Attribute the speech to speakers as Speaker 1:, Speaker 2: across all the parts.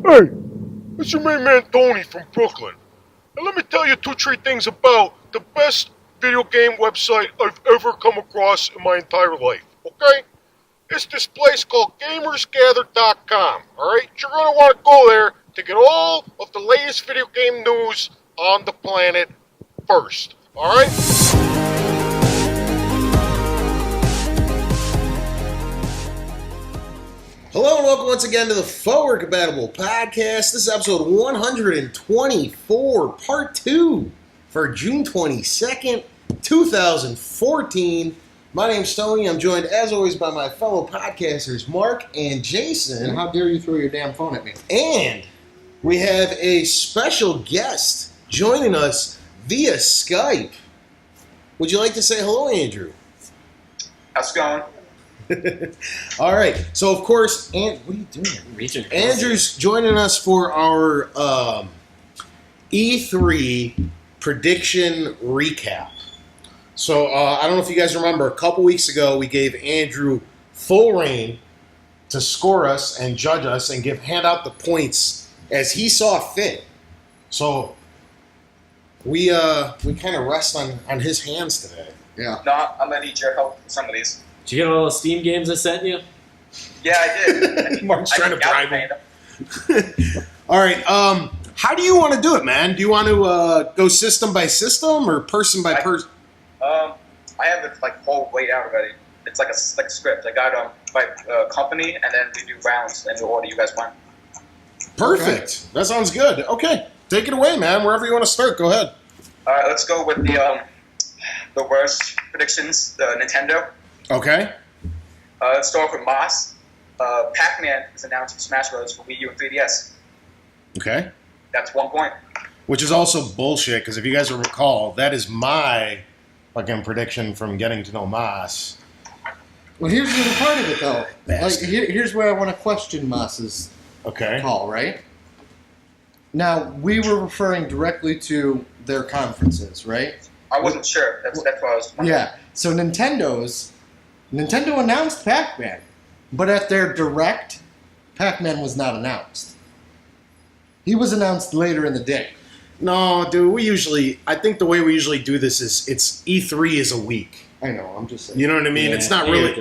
Speaker 1: Hey, it's your main man Tony from Brooklyn. And let me tell you 2, 3 things about the best video game website I've ever come across in my entire life, okay? It's this place called GamersGather.com, alright? You're gonna want to go there to get all of the latest video game news on the planet first, alright?
Speaker 2: Hello and welcome once again to the Forward Compatible Podcast. This is episode 124, part 2 for June 22nd, 2014. My name's Tony. I'm joined, as always, by my fellow podcasters, Mark and Jason.
Speaker 3: And how dare you throw your damn phone at me?
Speaker 2: And we have a special guest joining us via Skype. Would you like to say hello, Andrew?
Speaker 4: How's it going?
Speaker 2: All right. So, of course, what are you doing? Andrew's joining us for our E3 prediction recap. So, I don't know if you guys remember, a couple weeks ago, we gave Andrew full reign to score us and judge us and hand out the points as he saw fit. So, we kind of rest on his hands today.
Speaker 3: Yeah.
Speaker 4: No, I'm gonna need your help with some of these.
Speaker 5: Did you get all the Steam games I sent you?
Speaker 4: Yeah, I did.
Speaker 2: Mark's trying to bribe him.
Speaker 4: them.
Speaker 2: All right. How do you want to do it, man? Do you want to go system by system or person by person?
Speaker 4: I have it like whole laid out already. It's like a script. I got by company, and then we do rounds in the order you guys want.
Speaker 2: Perfect. Okay. That sounds good. Okay, take it away, man. Wherever you want to start, go ahead.
Speaker 4: All right, let's go with the worst predictions. The Nintendo.
Speaker 2: Okay.
Speaker 4: Let's start off with Moss. Pac-Man is announced for Smash Bros. For Wii U and 3DS.
Speaker 2: Okay.
Speaker 4: That's 1 point.
Speaker 2: Which is also bullshit, because if you guys will recall, that is my fucking prediction from getting to know Moss.
Speaker 3: Well, here's the other part of it, though.
Speaker 2: Bastard.
Speaker 3: Here's where I want to question Moss's call, right? Now, we were referring directly to their conferences, right?
Speaker 4: I wasn't sure. That's what I was wondering.
Speaker 3: Yeah. So Nintendo announced Pac-Man, but at their Direct, Pac-Man was not announced. He was announced later in the day.
Speaker 2: No, dude, I think the way we usually do this is E3 is a week.
Speaker 3: I know, I'm just saying.
Speaker 2: You know what I mean?
Speaker 5: Yeah,
Speaker 2: it's not really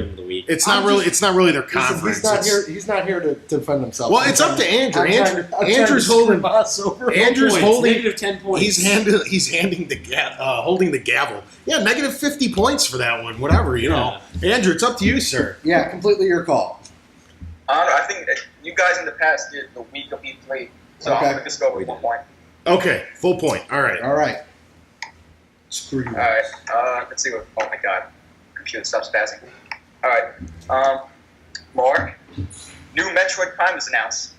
Speaker 2: it's not really their conference.
Speaker 3: He's not here to defend himself.
Speaker 2: Well, it's up to Andrew. Andrew's holding
Speaker 5: Negative 10 points.
Speaker 2: He's handing the holding the gavel. Yeah, negative 50 points for that one. Whatever, you know. Andrew, it's up to you, sir.
Speaker 3: Yeah, completely your call.
Speaker 4: I don't know. I think that you guys in the past did the week of E3, so I'm gonna just go with 1 point.
Speaker 2: Okay, full point. All right.
Speaker 3: Screw you.
Speaker 4: All right. Let's see what. Oh my God, computer stops passing. All right. Mark, new Metroid Prime is announced.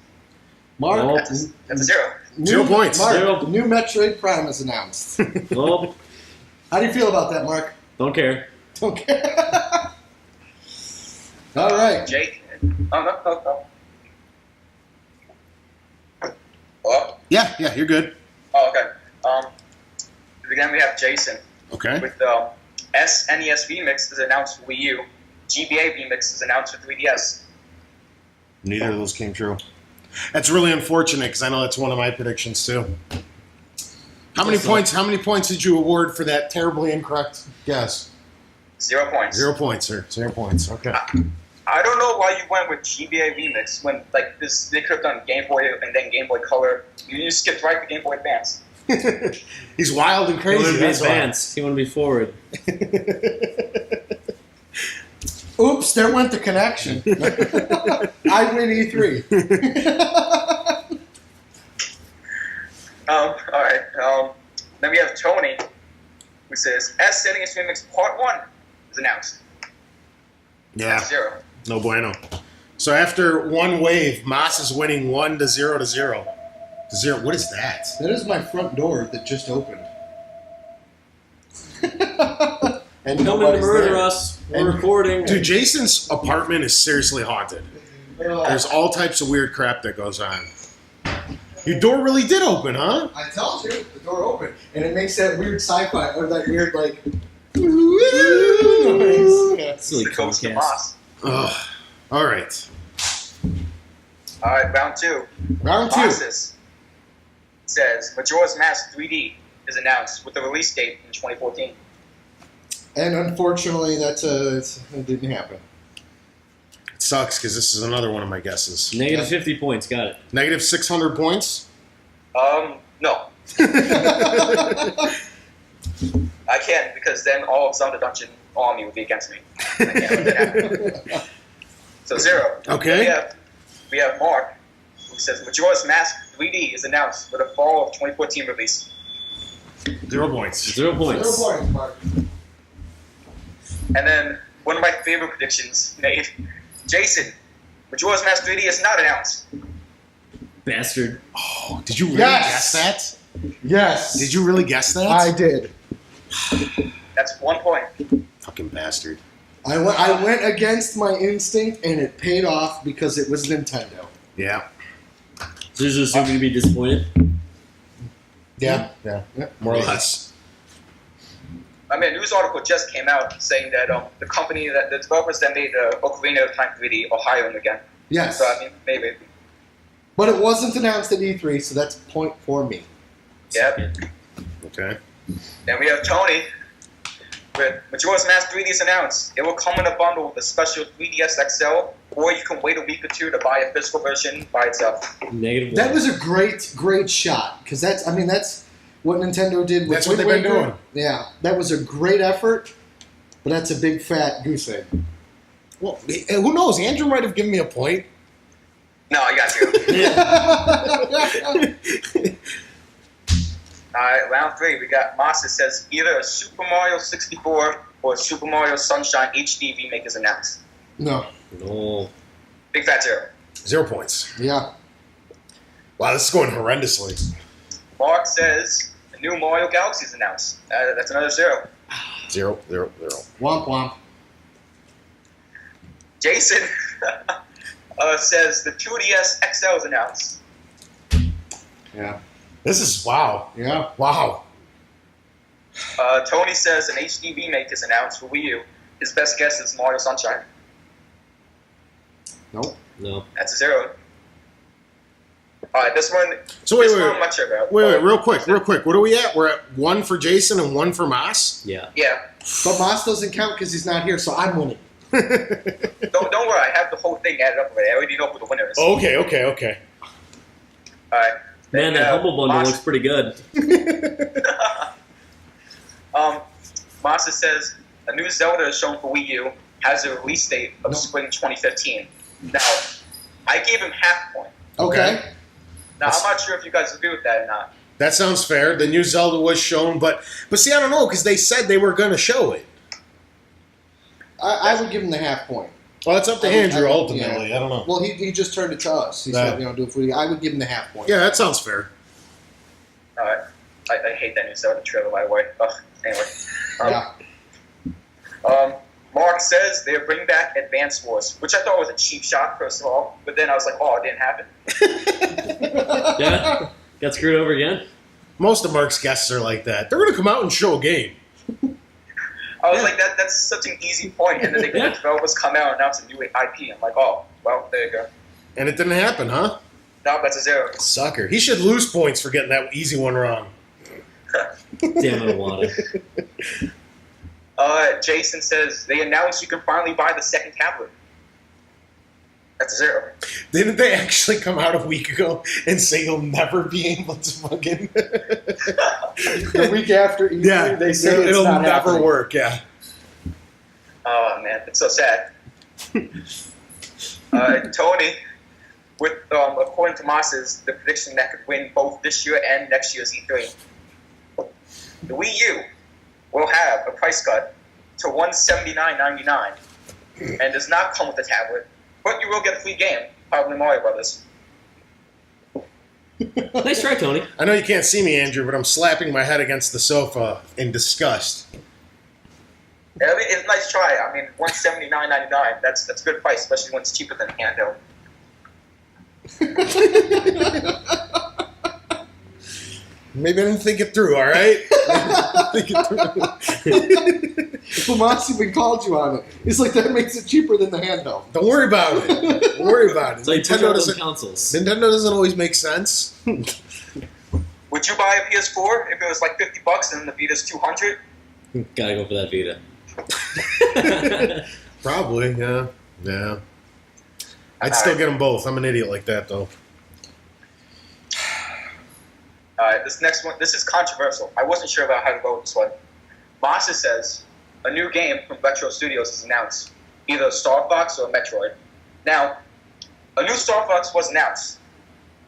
Speaker 3: Mark,
Speaker 4: That's a 0.
Speaker 2: 0 points.
Speaker 3: Mark,
Speaker 5: Zero.
Speaker 3: the new Metroid Prime is announced.
Speaker 5: Well,
Speaker 3: How do you feel about that, Mark?
Speaker 5: don't care.
Speaker 3: Okay. All right.
Speaker 4: Jake. Oh no. Oh.
Speaker 2: Yeah, you're good.
Speaker 4: Oh, okay. Again, we have Jason
Speaker 2: Okay.
Speaker 4: with the SNES VMix is announced for Wii U. GBA VMix is announced for 3DS.
Speaker 2: Neither of those came true. That's really unfortunate because I know that's one of my predictions too. How many points did you award for that terribly incorrect guess?
Speaker 4: 0 points.
Speaker 2: 0 points, sir. 0 points. Okay.
Speaker 4: I don't know why you went with GBA VMix when they could have done Game Boy and then Game Boy Color. You just skipped right to Game Boy Advance.
Speaker 2: He's wild and
Speaker 5: He
Speaker 2: crazy.
Speaker 5: want to be
Speaker 2: That's why.
Speaker 5: advanced. He want to be forward.
Speaker 3: Oops, there went the connection. I win E3.
Speaker 4: All right. Then we have Tony, who says SNES VMix Part 1 is announced.
Speaker 2: Yeah.
Speaker 4: That's 0.
Speaker 2: No bueno. So after one wave, Moss is winning 1-0 to 0. 0. What is that?
Speaker 3: That is my front door that just opened. And
Speaker 5: Coming to
Speaker 3: nobody's
Speaker 5: murder
Speaker 3: there.
Speaker 5: us. We're recording.
Speaker 2: Dude, Jason's apartment is seriously haunted. There's all types of weird crap that goes on. Your door really did open, huh?
Speaker 3: I told you, the door opened, and it makes that weird sci-fi or that weird like noise. Yeah.
Speaker 5: Silly
Speaker 4: The ghost of
Speaker 5: Comcast.
Speaker 4: Moss.
Speaker 2: Ugh. All right.
Speaker 4: All right, round 2.
Speaker 2: Round 2.
Speaker 4: Moxis says Majora's Mask 3D is announced with the release date in 2014.
Speaker 3: And unfortunately, it didn't happen.
Speaker 2: It sucks because this is another one of my guesses.
Speaker 5: Negative 50 points. Got it.
Speaker 2: Negative 600 points?
Speaker 4: No. I can't, because then all of Zelda Dungeon Army would be against me. I can't let that happen. So 0.
Speaker 2: Okay.
Speaker 4: We have Mark, who says Majora's Mask 3D is announced for the fall of 2014 release.
Speaker 2: 0 points.
Speaker 5: 0 points.
Speaker 3: 0 points, Mark.
Speaker 4: And then one of my favorite predictions made. Jason, Majora's Mask 3D is not announced.
Speaker 5: Bastard.
Speaker 2: Oh, did you really
Speaker 3: Yes!
Speaker 2: guess that?
Speaker 3: Yes.
Speaker 2: Did you really guess that?
Speaker 3: I did.
Speaker 4: That's 1 point.
Speaker 2: Fucking bastard.
Speaker 3: I went against my instinct, and it paid off because it was Nintendo.
Speaker 2: Yeah.
Speaker 5: So you're just assuming to be disappointed?
Speaker 2: Yeah. More or
Speaker 3: Yeah.
Speaker 2: less.
Speaker 4: I mean, a news article just came out saying that the company, the developers that made Ocarina of Time 3D are hiring again.
Speaker 3: Yes.
Speaker 4: So, I mean, maybe.
Speaker 3: But it wasn't announced at E3, so that's a point for me.
Speaker 4: Yeah.
Speaker 2: Okay.
Speaker 4: Then we have Tony with Majora's Mask 3D is announced. It will come in a bundle with a special 3DS XL, or you can wait a week or 2 to buy a physical version by itself.
Speaker 5: Negative 1.
Speaker 3: That was a great shot, because that's what Nintendo did with
Speaker 2: That's what
Speaker 3: Wind
Speaker 2: they've been
Speaker 3: Waker.
Speaker 2: doing.
Speaker 3: Yeah, that was a great effort, but that's a big fat goose egg.
Speaker 2: Well, who knows? Andrew might have given me a point.
Speaker 4: No, I got you. Alright, round 3. We got Masa says either a Super Mario 64 or a Super Mario Sunshine HD remake is announced.
Speaker 3: No.
Speaker 5: No.
Speaker 4: Big fat 0.
Speaker 2: 0 points.
Speaker 3: Yeah.
Speaker 2: Wow, this is going horrendously.
Speaker 4: Mark says a new Mario Galaxy is announced. That's another 0.
Speaker 2: 0.
Speaker 3: Womp womp.
Speaker 4: Jason says the 2DS XL is announced.
Speaker 3: Yeah.
Speaker 2: This is wow.
Speaker 3: Yeah.
Speaker 2: Wow.
Speaker 4: Tony says an HD remake is announced for Wii U. His best guess is Mario Sunshine.
Speaker 3: Nope.
Speaker 5: No.
Speaker 4: That's a 0. Alright, this one.
Speaker 2: So wait,
Speaker 4: I'm not sure about.
Speaker 2: real quick. What are we at? We're at 1 for Jason and 1 for Mas?
Speaker 5: Yeah.
Speaker 4: Yeah.
Speaker 3: But Moss doesn't count because he's not here, so I'm winning.
Speaker 4: Don't worry, I have the whole thing added up already. I already know who the winner is.
Speaker 2: Okay.
Speaker 4: Alright.
Speaker 5: Man, that Humble Bundle looks pretty good.
Speaker 4: Masa says a new Zelda is shown for Wii U, has a release date of spring 2015. Now, I gave him half point.
Speaker 3: Okay.
Speaker 4: Now, I'm not sure if you guys agree with that or not.
Speaker 2: That sounds fair. The new Zelda was shown, but see, I don't know, because they said they were going to show it.
Speaker 3: I would give him the half point.
Speaker 2: Well, it's up to Andrew, ultimately.
Speaker 3: Yeah.
Speaker 2: I don't know.
Speaker 3: Well, he just turned it to us. He said, do it for you. I would give him the half point.
Speaker 2: Yeah, that sounds fair.
Speaker 4: I hate that new Zelda trailer, by the way. Anyway. Mark says they're bringing back Advance Wars, which I thought was a cheap shot, first of all. But then I was like, oh, it didn't happen.
Speaker 5: Yeah? Got screwed over again?
Speaker 2: Most of Mark's guesses are like that. They're going to come out and show a game.
Speaker 4: I was like, that's such an easy point. And then the developers come out and announce a new IP. I'm like, oh, well, there you go.
Speaker 2: And it didn't happen, huh?
Speaker 4: No, that's a 0.
Speaker 2: Sucker. He should lose points for getting that easy one wrong.
Speaker 5: Damn it, Awada.
Speaker 4: Jason says they announced you can finally buy the second tablet. That's a 0.
Speaker 2: Didn't they actually come out a week ago and say you'll never be able to fucking...
Speaker 3: The week after E3,
Speaker 2: Yeah,
Speaker 3: they say
Speaker 2: it'll
Speaker 3: it's not
Speaker 2: never
Speaker 3: happening.
Speaker 2: work, yeah.
Speaker 4: Oh, man, it's so sad. Tony, with according to Moss's, the prediction that could win both this year and next year's E3. The Wii U will have a price cut to $179.99 and does not come with a tablet, but you will get a free game, probably Mario Brothers.
Speaker 5: Nice try, Tony.
Speaker 2: I know you can't see me, Andrew, but I'm slapping my head against the sofa in disgust.
Speaker 4: Yeah, I mean, it's a nice try. I mean, $179.99, that's a good price, especially when it's cheaper than a handheld.
Speaker 2: Maybe I didn't think it through, all right? Think it through.
Speaker 3: Moss even called you on it. He's like, that makes it cheaper than the handheld.
Speaker 2: Don't worry about it. Don't worry about it.
Speaker 5: So you push out those consoles.
Speaker 2: Nintendo doesn't always make sense.
Speaker 4: Would you buy a PS4 if it was like $50 and the Vita's $200?
Speaker 5: Gotta go for that Vita.
Speaker 2: Probably, yeah. Yeah. I'd still get them both. I'm an idiot like that, though.
Speaker 4: This next one, this is controversial. I wasn't sure about how to go with this one. Masa says a new game from Retro Studios is announced, either Star Fox or Metroid. Now, a new Star Fox was announced,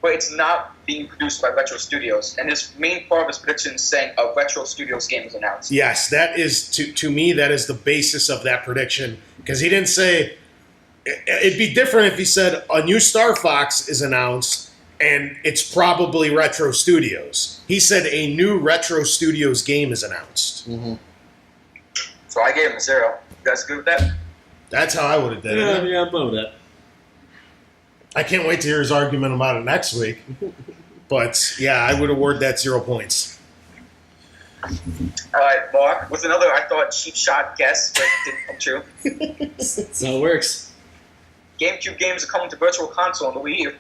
Speaker 4: but it's not being produced by Retro Studios, and his main part of his prediction is saying a Retro Studios game is announced.
Speaker 2: Yes, that is, to me, that is the basis of that prediction. Because he didn't say... It'd be different if he said a new Star Fox is announced, and it's probably Retro Studios. He said a new Retro Studios game is announced.
Speaker 3: Mm-hmm.
Speaker 4: So I gave him a 0. You guys good with that?
Speaker 2: That's how I would have did it.
Speaker 5: Yeah, I'm fine with that.
Speaker 2: I can't wait to hear his argument about it next week. But, yeah, I would award that 0 points.
Speaker 4: All right, Mark, with another, I thought, cheap shot guess, but it didn't come true.
Speaker 5: That's how it works.
Speaker 4: GameCube games are coming to Virtual Console on the Wii U.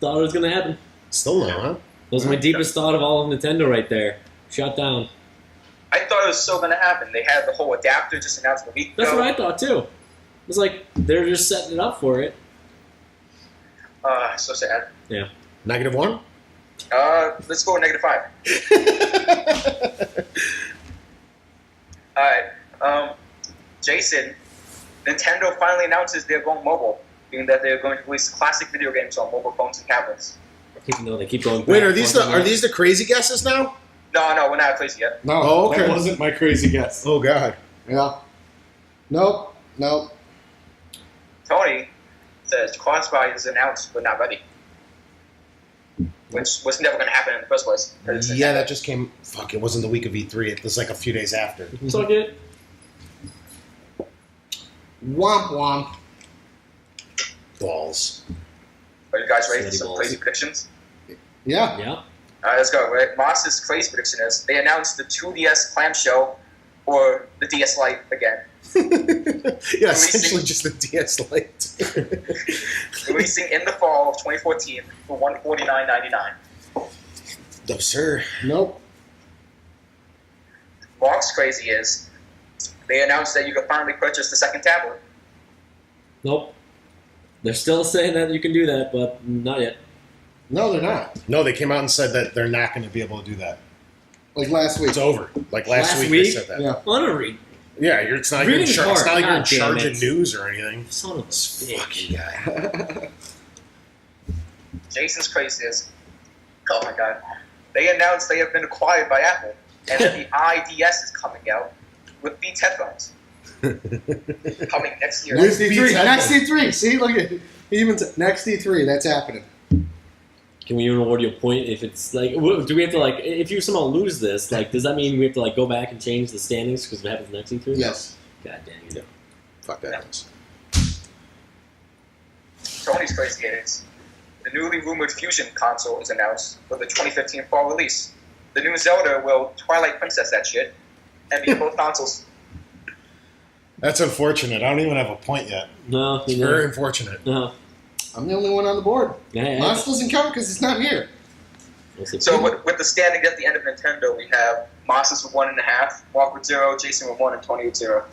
Speaker 5: Thought it was gonna happen.
Speaker 2: Still no, huh?
Speaker 5: That was my deepest thought of all of Nintendo right there. Shot down.
Speaker 4: I thought it was so going to happen. They had the whole adapter just announced a week ago.
Speaker 5: That's what I thought too. It was like they're just setting it up for it.
Speaker 4: So sad.
Speaker 5: Yeah.
Speaker 2: -1?
Speaker 4: Let's go with -5. Alright, Jason, Nintendo finally announces they're going mobile, meaning that they're going to release classic video games on mobile phones and tablets.
Speaker 5: Even though they keep going.
Speaker 2: Wait,
Speaker 5: back
Speaker 2: are these the crazy guesses now?
Speaker 4: No, we're not crazy yet.
Speaker 3: No,
Speaker 2: Oh, okay.
Speaker 3: that wasn't my crazy guess.
Speaker 2: Oh, God.
Speaker 3: Yeah. Nope.
Speaker 4: Tony says Crossfire is announced but not ready, which was never going to happen in the first place. 'cause it's
Speaker 2: Yeah,
Speaker 4: Nintendo.
Speaker 2: that just came... Fuck, it wasn't the week of E3. It was like a few days after.
Speaker 5: So good.
Speaker 3: Womp womp.
Speaker 2: Balls.
Speaker 4: Are you guys ready for
Speaker 5: Sweaty
Speaker 4: some
Speaker 5: balls.
Speaker 4: crazy predictions?
Speaker 3: Yeah.
Speaker 5: Yeah.
Speaker 4: Alright, let's go. Right? Moss's crazy prediction is they announced the 2DS clamshell or the DS Lite again.
Speaker 2: Yeah, essentially just the DS Lite.
Speaker 4: Releasing in the fall of 2014 for $149.99.
Speaker 2: No, sir.
Speaker 3: Nope.
Speaker 4: Mark's crazy is they announced that you can finally purchase the second tablet.
Speaker 5: Nope. They're still saying that you can do that, but not yet.
Speaker 3: No, they're not.
Speaker 2: No, they came out and said that they're not going to be able to do that.
Speaker 3: Like last week.
Speaker 2: It's over. Like last week they said that.
Speaker 3: Yeah.
Speaker 5: Honorary.
Speaker 2: Yeah, it's not like you're in,
Speaker 5: Reading
Speaker 2: it's not like you're in
Speaker 5: hard. God
Speaker 2: charge
Speaker 5: damn
Speaker 2: of
Speaker 5: it.
Speaker 2: news or anything.
Speaker 5: Son of a
Speaker 2: This
Speaker 5: bitch.
Speaker 2: fucking guy.
Speaker 4: Jason's crazy is, oh my god, they announced they have been acquired by Apple and that the IDS is coming out with Beats headphones. Coming next year.
Speaker 3: Next
Speaker 2: Beats
Speaker 3: E3.
Speaker 2: headphones.
Speaker 3: Next E3. See, look at he even said next E3. That's happening.
Speaker 5: Can we even award you a point if it's like? Do we have to like? If you somehow lose this, like, does that mean we have to like go back and change the standings because it happens next E3?
Speaker 3: Yes.
Speaker 5: God damn it.
Speaker 2: Fuck that.
Speaker 4: Tony's crazy is the newly rumored Fusion console is announced for the 2015 fall release. The new Zelda will Twilight Princess that shit and be both consoles.
Speaker 2: That's unfortunate. I don't even have a point yet.
Speaker 5: No,
Speaker 2: It's very unfortunate.
Speaker 5: no.
Speaker 3: I'm the only one on the board.
Speaker 5: Yeah,
Speaker 3: Moss doesn't count because he's not here.
Speaker 4: So with the standing at the end of Nintendo, we have Moss's with 1.5, Mark with 0, Jason with 1, and Tony with 0.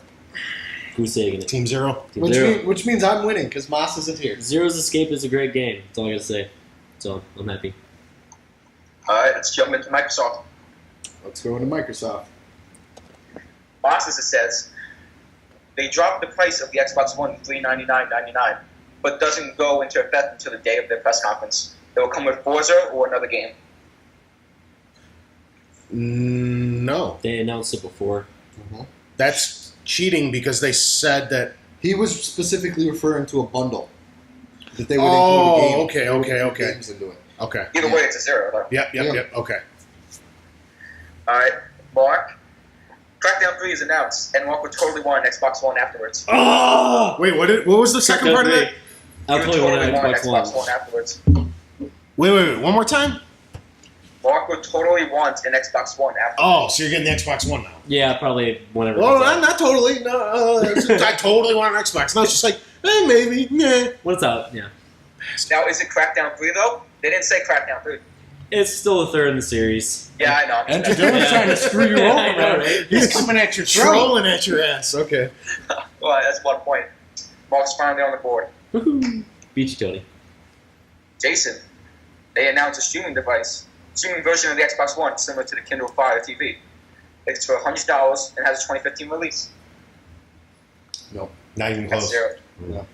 Speaker 5: Who's taking it?
Speaker 2: Team Zero.
Speaker 5: Team Zero.
Speaker 3: Which means I'm winning because Moss isn't here.
Speaker 5: Zero's Escape is a great game. That's all I gotta say. So I'm happy.
Speaker 4: Alright, let's jump into Microsoft.
Speaker 3: Let's go into Microsoft.
Speaker 4: Moss's it says they dropped the price of the Xbox One to $399.99, but doesn't go into effect until the day of their press conference. It will come with Forza or another game.
Speaker 2: No.
Speaker 5: They announced it before.
Speaker 2: That's cheating because they said that.
Speaker 3: He was specifically referring to a bundle that they would
Speaker 2: Oh,
Speaker 3: include a game.
Speaker 2: okay,
Speaker 3: They would
Speaker 2: okay,
Speaker 3: include
Speaker 2: okay.
Speaker 3: Games into it.
Speaker 2: Okay.
Speaker 4: Either way, it's a 0. Though.
Speaker 2: Yep,
Speaker 3: Yeah.
Speaker 2: okay.
Speaker 4: Alright, Mark. Crackdown 3 is announced, and Mark would totally want an Xbox One afterwards.
Speaker 5: Oh!
Speaker 2: Wait, what was the second part of that?
Speaker 5: I'll
Speaker 4: You would
Speaker 5: totally want
Speaker 4: totally
Speaker 5: an
Speaker 4: want an
Speaker 5: Xbox
Speaker 4: Xbox
Speaker 5: One.
Speaker 4: One afterwards.
Speaker 2: Wait, one more time?
Speaker 4: Mark would totally want an Xbox One after.
Speaker 2: Oh, so you're getting the Xbox One now?
Speaker 5: Yeah, probably whenever. it
Speaker 2: Well,
Speaker 5: comes out.
Speaker 2: not totally. No, I totally want an Xbox. No, it's just like, maybe, yeah.
Speaker 5: When it's out, yeah.
Speaker 4: Now, is it Crackdown 3 though? They didn't say Crackdown 3.
Speaker 5: It's still the third in the series.
Speaker 4: Yeah, I know.
Speaker 3: Enter Dylan's trying to screw you over,
Speaker 5: I know,
Speaker 3: man.
Speaker 5: right?
Speaker 3: He's coming at your throat.
Speaker 2: Trolling at your ass. Okay.
Speaker 4: Well, that's 1 point. Mark's finally on the board.
Speaker 5: Woohoo! Beat you, Tony.
Speaker 4: Jason, they announced a streaming version of the Xbox One, similar to the Kindle Fire TV. It's for $100 and has a 2015 release.
Speaker 2: Nope. Not even
Speaker 4: That's
Speaker 2: close.
Speaker 4: 0.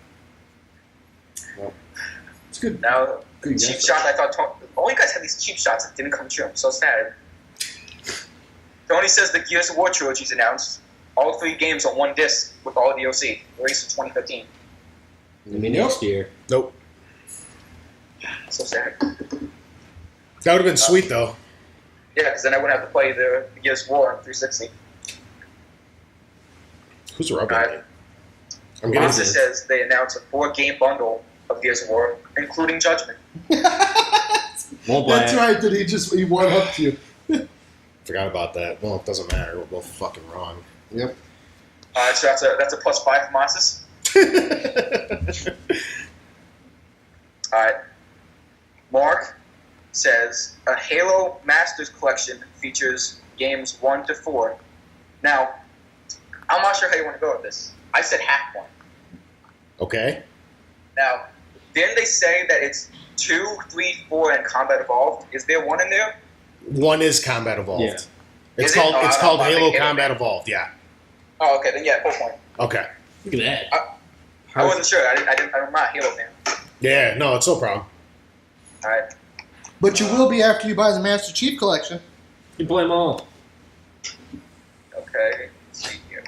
Speaker 3: No. It's good.
Speaker 4: Now,
Speaker 3: Good
Speaker 4: cheap
Speaker 3: guess.
Speaker 4: shot. I thought all you guys had these cheap shots that didn't come true. I'm so sad. Tony says the Gears of War trilogy is announced. All 3 games on 1 disc with all DLC, released in 2015.
Speaker 5: Maybe next year.
Speaker 2: Nope.
Speaker 4: So sad.
Speaker 2: That would have been sweet, though.
Speaker 4: Yeah, because then I wouldn't have to play the Gears of War on 360.
Speaker 2: Who's rubbing
Speaker 4: Alright.
Speaker 2: it? I'm getting
Speaker 4: Monster says they announced a 4-game bundle of Gears of War, including Judgment.
Speaker 5: Won't play
Speaker 3: That's
Speaker 5: it.
Speaker 3: right. That he won up to you.
Speaker 2: Forgot about that. Well, it doesn't matter. We're both fucking wrong.
Speaker 3: Yep.
Speaker 4: So that's a +5 for Monsters. Alright. Mark says a Halo Masters collection features games 1 to 4. Now, I'm not sure how you want to go with this. I said half point.
Speaker 2: Okay.
Speaker 4: Now, didn't they say that it's 2, 3, 4, and Combat Evolved? Is there 1 in there?
Speaker 2: 1 is Combat Evolved.
Speaker 5: Yeah.
Speaker 2: It's
Speaker 4: Is it?
Speaker 2: called
Speaker 4: Oh,
Speaker 2: it's
Speaker 4: I
Speaker 2: called
Speaker 4: don't
Speaker 2: Halo
Speaker 4: think
Speaker 2: Combat Evolved. Yeah.
Speaker 4: Oh, okay, then yeah, 4 point.
Speaker 2: Okay.
Speaker 5: Look at that.
Speaker 4: I wasn't sure. I'm not a Halo fan.
Speaker 2: Yeah. No, it's no problem.
Speaker 4: Alright.
Speaker 3: But you will be after you buy the Master Chief Collection.
Speaker 5: You play them all.
Speaker 4: Okay. Let's see here.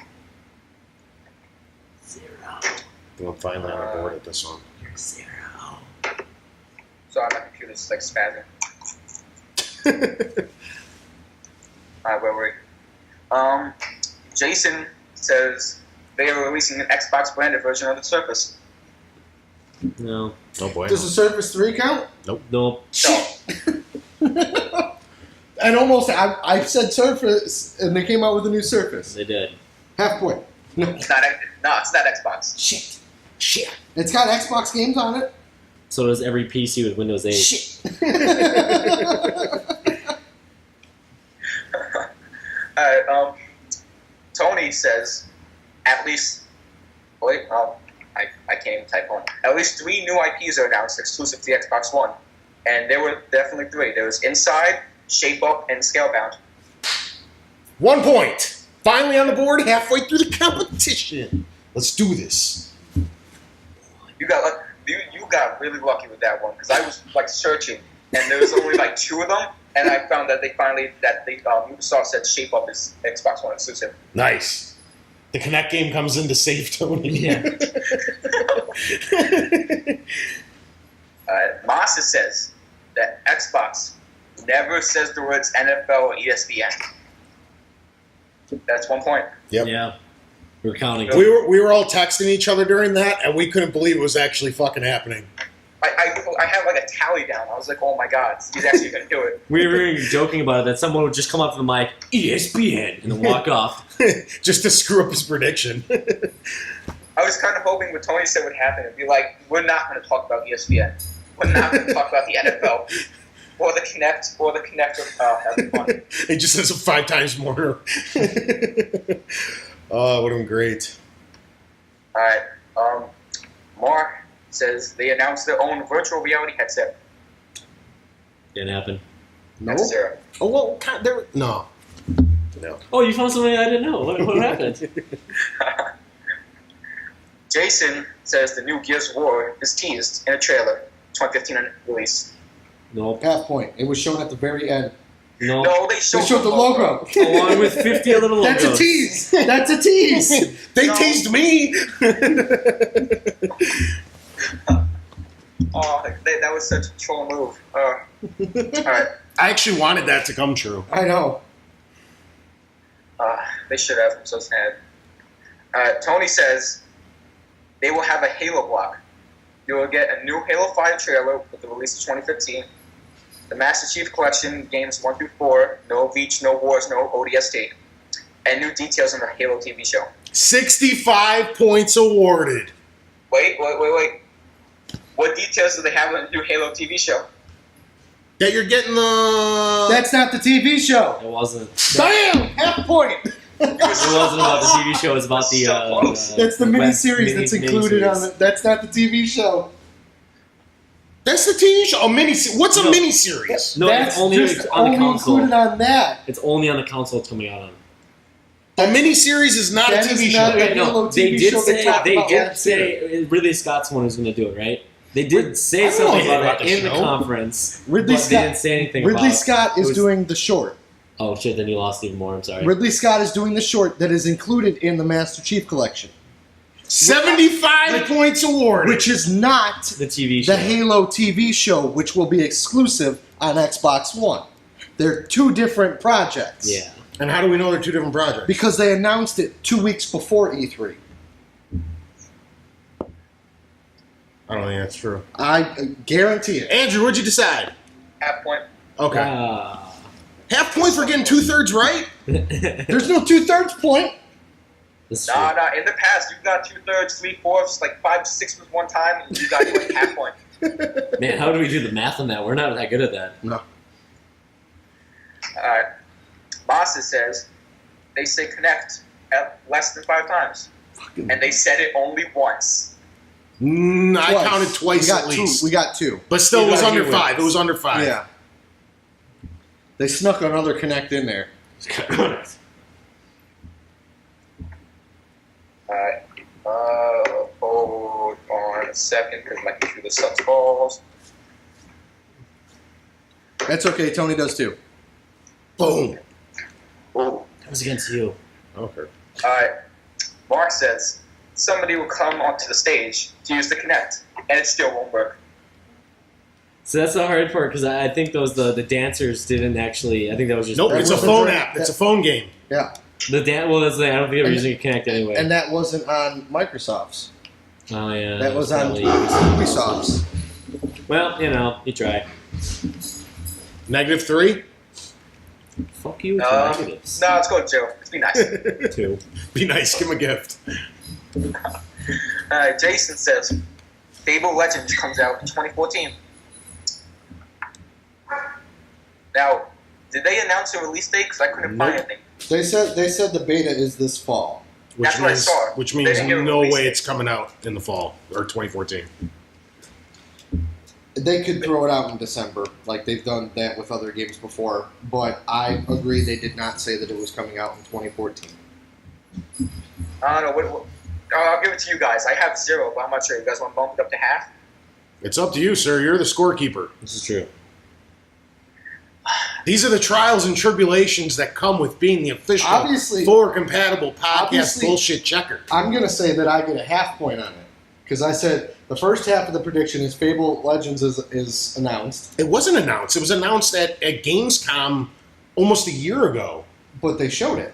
Speaker 2: I'm finally on board with this one.
Speaker 5: You're 0.
Speaker 4: Sorry, my computer's like spazzing. Alright, where were we? Jason says they are releasing an Xbox branded version of the Surface.
Speaker 5: No.
Speaker 2: Oh boy.
Speaker 3: Does the Surface 3 count?
Speaker 5: Nope.
Speaker 4: No.
Speaker 3: And almost, I said Surface, and they came out with a new Surface.
Speaker 5: They did.
Speaker 3: Half point. No.
Speaker 4: It's not Xbox.
Speaker 3: Shit. It's got Xbox games on it.
Speaker 5: So does every PC with Windows 8.
Speaker 3: Shit.
Speaker 4: Alright, Tony says at least I can't even type on. At least 3 new IPs are announced exclusive to the Xbox One. And there were definitely 3. There was Inside, Shape Up, and Scalebound.
Speaker 2: 1 point. Finally on the board, halfway through the competition. Let's do this.
Speaker 4: You got really lucky with that one because I was like searching and there was only like 2 of them, and I found that Ubisoft said Shape Up is Xbox One exclusive.
Speaker 2: Nice. The Kinect game comes in to save Tony.
Speaker 5: Yeah.
Speaker 4: Masa says that Xbox never says the words NFL or ESPN. That's 1 point.
Speaker 2: Yep.
Speaker 5: Yeah. We're counting.
Speaker 2: We were all texting each other during that, and we couldn't believe it was actually fucking happening.
Speaker 4: I have like a tally down. I was like, oh my god, he's actually going to do it.
Speaker 5: We were joking about it that someone would just come up to the mic, ESPN, and then walk off.
Speaker 2: Just to screw up his prediction.
Speaker 4: I was kind of hoping what Tony said would happen. It'd be like, we're not going to talk about ESPN. We're not going to talk about the NFL. Or the Kinect. Having fun.
Speaker 2: He just says it 5 times more. Oh, would have been great.
Speaker 4: Alright, Mark says they announced their own virtual reality headset.
Speaker 5: Didn't happen.
Speaker 3: No.
Speaker 4: That's 0.
Speaker 2: Oh, well, no.
Speaker 5: Oh, you found something I didn't know. What happened?
Speaker 4: Jason says the new Gears of War is teased in a trailer, 2015 release.
Speaker 5: Nope.
Speaker 3: Half point. It was shown at the very end.
Speaker 5: No.
Speaker 4: No, they showed,
Speaker 3: They showed the logo.
Speaker 5: Along with 50 other logos.
Speaker 3: That's a tease. That's a tease.
Speaker 2: They
Speaker 4: No.
Speaker 2: teased me.
Speaker 4: Oh, that was such a troll move. Alright,
Speaker 2: I actually wanted that to come true.
Speaker 3: I know.
Speaker 4: they should have. I'm so sad. Tony says they will have a Halo block. You will get a new Halo 5 trailer with the release of 2015. the Master Chief Collection, games 1 through 4, no Reach, no Wars, no ODST, and new details on the Halo TV show.
Speaker 2: 65 points awarded.
Speaker 4: Wait. What details do they have on the new Halo TV show?
Speaker 2: That you're getting the...
Speaker 3: That's not the TV show.
Speaker 5: It wasn't.
Speaker 3: Bam! Half point.
Speaker 5: It wasn't about the TV show. It was about the.
Speaker 3: That's the miniseries that's included on it. That's not the TV show.
Speaker 2: That's the TV show. A miniseries. What's a miniseries?
Speaker 5: No,
Speaker 3: That's
Speaker 5: it's only
Speaker 3: just
Speaker 5: on the console.
Speaker 3: included on that.
Speaker 5: It's only on the console it's coming out on.
Speaker 2: A miniseries is not a
Speaker 3: That
Speaker 2: TV
Speaker 3: is
Speaker 2: show.
Speaker 3: not a
Speaker 5: Wait, no,
Speaker 3: Halo
Speaker 5: they
Speaker 3: TV
Speaker 5: did
Speaker 3: show
Speaker 5: say
Speaker 3: talked
Speaker 5: they
Speaker 3: about
Speaker 5: did
Speaker 3: last year.
Speaker 5: say Ridley Scott's one is going to do it, right? They did say
Speaker 2: I don't
Speaker 5: something
Speaker 2: know
Speaker 5: about
Speaker 2: about
Speaker 5: it
Speaker 2: the
Speaker 5: in the
Speaker 2: show.
Speaker 5: conference.
Speaker 3: Ridley
Speaker 5: but
Speaker 3: Scott-
Speaker 5: they didn't say anything
Speaker 3: Ridley
Speaker 5: about
Speaker 3: Scott
Speaker 5: it
Speaker 3: is
Speaker 5: was-
Speaker 3: doing the short.
Speaker 5: Oh shit! Then you lost even more. I'm sorry.
Speaker 3: Ridley Scott is doing the short that is included in the Master Chief Collection,
Speaker 2: 75 points awarded.
Speaker 3: which is not
Speaker 5: the TV show.
Speaker 3: the Halo TV show, which will be exclusive on Xbox One. They're two different projects.
Speaker 5: Yeah.
Speaker 2: And how do we know they're two different projects?
Speaker 3: Because they announced it 2 weeks before E3.
Speaker 2: I don't think that's true.
Speaker 3: I guarantee it.
Speaker 2: Andrew, what'd you decide?
Speaker 4: Half point.
Speaker 2: Okay.
Speaker 5: Ah.
Speaker 2: Half point for getting 2/3 right?
Speaker 3: There's no 2/3 point.
Speaker 5: That's true.
Speaker 4: Nah. In the past, you've got 2/3, 3/4, like 5 6 with one time, and you got like half point.
Speaker 5: Man, how do we do the math on that? We're not that good at that.
Speaker 3: No.
Speaker 4: Alright. Masa says they say connect at less than 5 times. And they said it only once.
Speaker 2: I counted twice
Speaker 3: we got
Speaker 2: at least.
Speaker 3: We got 2.
Speaker 2: But still, it
Speaker 5: You
Speaker 2: was
Speaker 5: got
Speaker 2: under
Speaker 5: two
Speaker 2: 5.
Speaker 5: wins.
Speaker 2: It was under 5.
Speaker 3: Yeah. They snuck another connect in there.
Speaker 4: Alright. Hold on a second, because my computer sucks balls.
Speaker 3: That's okay. Tony does too.
Speaker 2: Boom.
Speaker 4: Ooh.
Speaker 5: That was against you.
Speaker 2: Okay.
Speaker 4: Alright. Mark says somebody will come onto the stage to use the connect, and it still won't work.
Speaker 5: So that's the hard part because I think the dancers didn't actually. I think that was just
Speaker 2: Nope,
Speaker 3: That
Speaker 2: it's a
Speaker 3: wasn't
Speaker 2: phone
Speaker 3: right.
Speaker 2: app. It's a phone game.
Speaker 3: Yeah.
Speaker 5: the dance. Well, that's the, I don't think they were
Speaker 3: And-
Speaker 5: using a Kinect anyway.
Speaker 3: And that wasn't on Microsoft's.
Speaker 5: Oh yeah,
Speaker 3: That was on
Speaker 5: probably-
Speaker 3: Ubisoft's.
Speaker 5: Well, you try.
Speaker 2: -3?
Speaker 5: Fuck you with your negatives.
Speaker 4: No, let's go with 2. Let's be nice.
Speaker 5: 2.
Speaker 2: Be nice. Give him a gift.
Speaker 4: Jason says Fable Legends comes out in 2014. Now, did they announce a release date? Because I couldn't find
Speaker 2: Nope.
Speaker 4: anything.
Speaker 3: They said the beta is this fall.
Speaker 2: Which
Speaker 4: That's what I
Speaker 2: means,
Speaker 4: saw.
Speaker 2: which
Speaker 4: They
Speaker 2: means
Speaker 4: didn't give a
Speaker 2: no
Speaker 4: release
Speaker 2: way
Speaker 4: date.
Speaker 2: it's coming out in the fall or 2014.
Speaker 3: They could throw it out in December, like they've done that with other games before. But I agree, they did not say that it was coming out in 2014.
Speaker 4: I don't know. I'll give it to you guys. I have 0, but I'm not sure. You guys want to bump it up to half?
Speaker 2: It's up to you, sir. You're the scorekeeper.
Speaker 5: This is true.
Speaker 2: These are the trials and tribulations that come with being the official
Speaker 3: Obviously-
Speaker 2: forward-compatible podcast
Speaker 3: obviously-
Speaker 2: bullshit checker.
Speaker 3: I'm gonna say that I get a half point on it because I said the first half of the prediction is Fable Legends is announced,
Speaker 2: It wasn't announced. It was announced at Gamescom almost a year ago.
Speaker 3: but they showed it.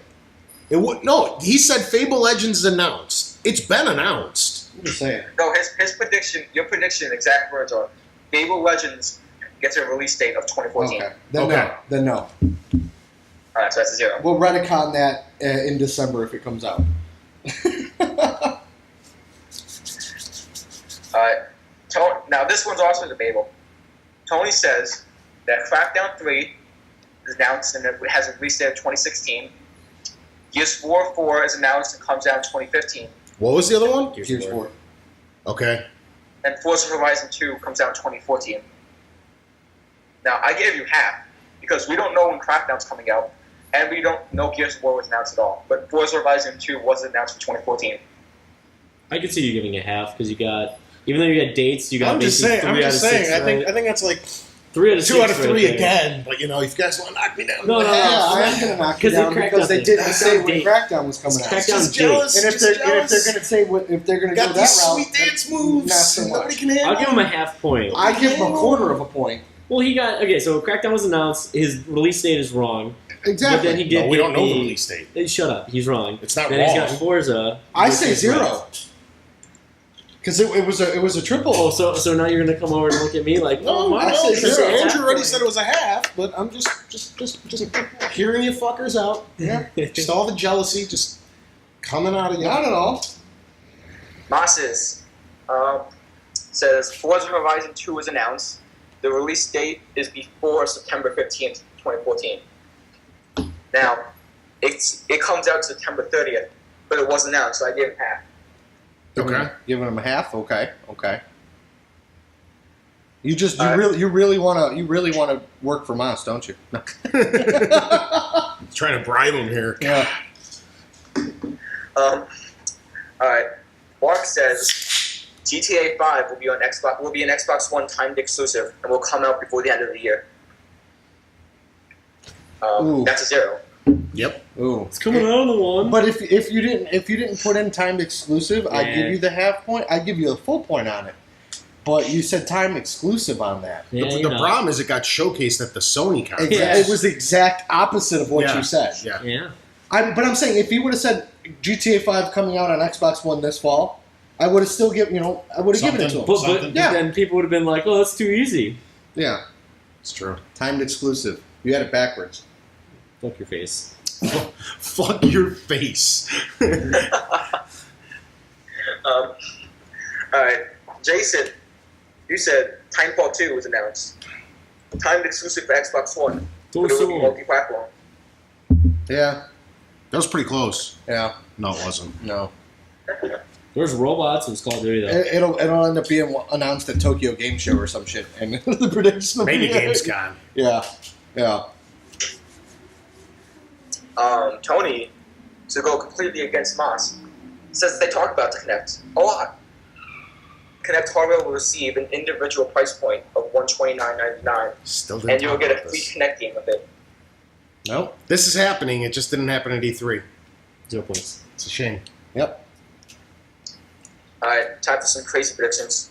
Speaker 2: No, he said Fable Legends is announced. It's been announced.
Speaker 3: I'm just saying.
Speaker 4: No, his prediction, your prediction, exact words are Fable Legends gets a release date of 2014.
Speaker 3: Okay. Then
Speaker 2: Okay.
Speaker 3: no. Then no.
Speaker 4: All right, so that's a 0.
Speaker 3: We'll retcon that in December if it comes out.
Speaker 4: Now, this one's also debatable. Tony says that Crackdown 3 is announced and it has a release date of 2016. Gears 4 is announced and comes out in 2015.
Speaker 2: What was the other one?
Speaker 3: Gears 4.
Speaker 2: Okay.
Speaker 4: And Forza Horizon 2 comes out in 2014. Now, I gave you half because we don't know when Crackdown's coming out, and we don't know Gears of War was announced at all. But Forza Horizon 2 was announced for 2014.
Speaker 5: I could see you giving a half because you got, even though you got dates, you got
Speaker 2: I'm just
Speaker 5: basically
Speaker 2: saying. I'm
Speaker 5: 3 out of
Speaker 2: just
Speaker 5: 6.
Speaker 2: saying. I
Speaker 5: Right?
Speaker 2: think that's like
Speaker 5: 3 out of 6.
Speaker 2: 2 out of 3
Speaker 5: right there.
Speaker 2: again. But you know, if you guys want to knock me down,
Speaker 5: No, no,
Speaker 3: Yeah, I am gonna knock you
Speaker 5: Because they
Speaker 3: down
Speaker 5: cracked
Speaker 3: because
Speaker 5: out
Speaker 3: they
Speaker 5: the-
Speaker 3: didn't
Speaker 5: cracked
Speaker 3: say
Speaker 5: out
Speaker 3: when
Speaker 5: date.
Speaker 3: Crackdown was coming out.
Speaker 5: Crackdown
Speaker 2: just
Speaker 5: date.
Speaker 2: jealous.
Speaker 3: And if
Speaker 2: just
Speaker 3: they're
Speaker 2: jealous.
Speaker 3: gonna say if they're gonna
Speaker 2: Got
Speaker 3: go that
Speaker 2: these
Speaker 3: route,
Speaker 2: sweet dance moves.
Speaker 3: not so
Speaker 2: Nobody
Speaker 3: much.
Speaker 2: can handle.
Speaker 5: I'll give him a half point.
Speaker 3: I give him a quarter of a point.
Speaker 5: Well, he got okay. So Crackdown was announced. His release date is wrong.
Speaker 3: Exactly.
Speaker 5: But then he did.
Speaker 2: No, we
Speaker 5: get
Speaker 2: don't know the
Speaker 5: the-
Speaker 2: release date.
Speaker 5: Shut up. He's wrong.
Speaker 2: It's not
Speaker 5: Then he's
Speaker 2: wrong.
Speaker 5: got Forza.
Speaker 3: I
Speaker 5: which
Speaker 3: say
Speaker 5: is
Speaker 3: 0.
Speaker 5: right.
Speaker 3: Because it was a triple.
Speaker 5: Oh, so now you're gonna come over and look at me like,
Speaker 2: No,
Speaker 5: Mark,
Speaker 2: I
Speaker 3: said
Speaker 2: said
Speaker 3: zero.
Speaker 2: Andrew already said it was a half, but I'm just hearing you fuckers out.
Speaker 3: Yeah.
Speaker 2: Just all the jealousy just coming out of you.
Speaker 3: Not at all.
Speaker 4: Mosses says Forza Horizon 2 is announced. The release date is before September 15th, 2014. Now, it comes out September 30th, but it was announced, so I gave it half.
Speaker 2: Okay.
Speaker 3: Giving him a half. Okay. You really want to work for Moss, don't you? No.
Speaker 2: Trying to bribe him here.
Speaker 3: Yeah.
Speaker 4: All right. Mark says GTA 5 will be an Xbox One timed exclusive and will come out before the end of the year. That's a 0.
Speaker 2: Yep.
Speaker 3: Ooh.
Speaker 5: It's coming out of the one.
Speaker 3: But if you didn't put in timed exclusive, I'd give you the half point. I'd give you a full point on it. But you said time exclusive on that.
Speaker 5: Yeah,
Speaker 2: The problem is it got showcased at the Sony conference.
Speaker 5: Yeah.
Speaker 3: It was the exact opposite of what you said.
Speaker 2: Yeah.
Speaker 5: Yeah.
Speaker 3: But I'm saying if you would have said GTA 5 coming out on Xbox One this fall, I would have still given it to him.
Speaker 5: But then people would have been like, "Oh, that's too easy."
Speaker 3: Yeah,
Speaker 2: It's true.
Speaker 3: timed exclusive. You had it backwards.
Speaker 5: Fuck your face.
Speaker 2: Fuck your face.
Speaker 4: All right. Jason, you said Timefall 2 was announced. Timed exclusive for Xbox One. But it will be multi-platform.
Speaker 3: Yeah,
Speaker 2: That was pretty close.
Speaker 3: yeah,
Speaker 2: No, it wasn't.
Speaker 3: no.
Speaker 5: There's robots in Call of Duty though.
Speaker 3: It'll end up being announced at Tokyo Game Show or some shit, and the prediction will
Speaker 2: Maybe
Speaker 3: be
Speaker 2: Gamescom.
Speaker 3: Yeah.
Speaker 4: Tony, to go completely against Moss, says they talk about the Kinect a lot. Kinect hardware will receive an individual price point of $129.99,
Speaker 2: Still didn't
Speaker 4: and you'll
Speaker 2: talk
Speaker 4: get a
Speaker 2: about
Speaker 4: free
Speaker 2: this.
Speaker 4: Kinect game with it.
Speaker 3: Nope.
Speaker 2: This is happening. It just didn't happen at E3.
Speaker 5: 0 points.
Speaker 2: It's a shame.
Speaker 3: Yep.
Speaker 4: All right, time for some crazy predictions.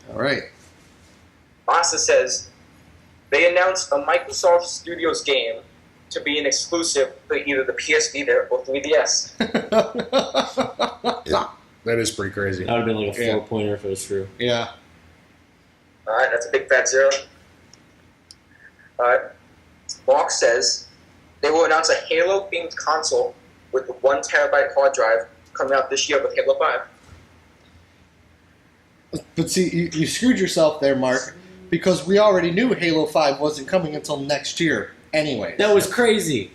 Speaker 3: All right.
Speaker 4: Massa says they announced a Microsoft Studios game to be an exclusive for either the PS Vita or 3DS.
Speaker 2: That is pretty crazy.
Speaker 5: That would have been like a
Speaker 3: Yeah.
Speaker 5: 4-pointer if it was true.
Speaker 3: Yeah.
Speaker 4: All right, that's a big fat 0. All right, Mark says they will announce a Halo-themed console with a 1 terabyte hard drive coming out this year with Halo 5.
Speaker 3: But see, you screwed yourself there, Mark, because we already knew Halo 5 wasn't coming until next year anyway.
Speaker 5: That was crazy.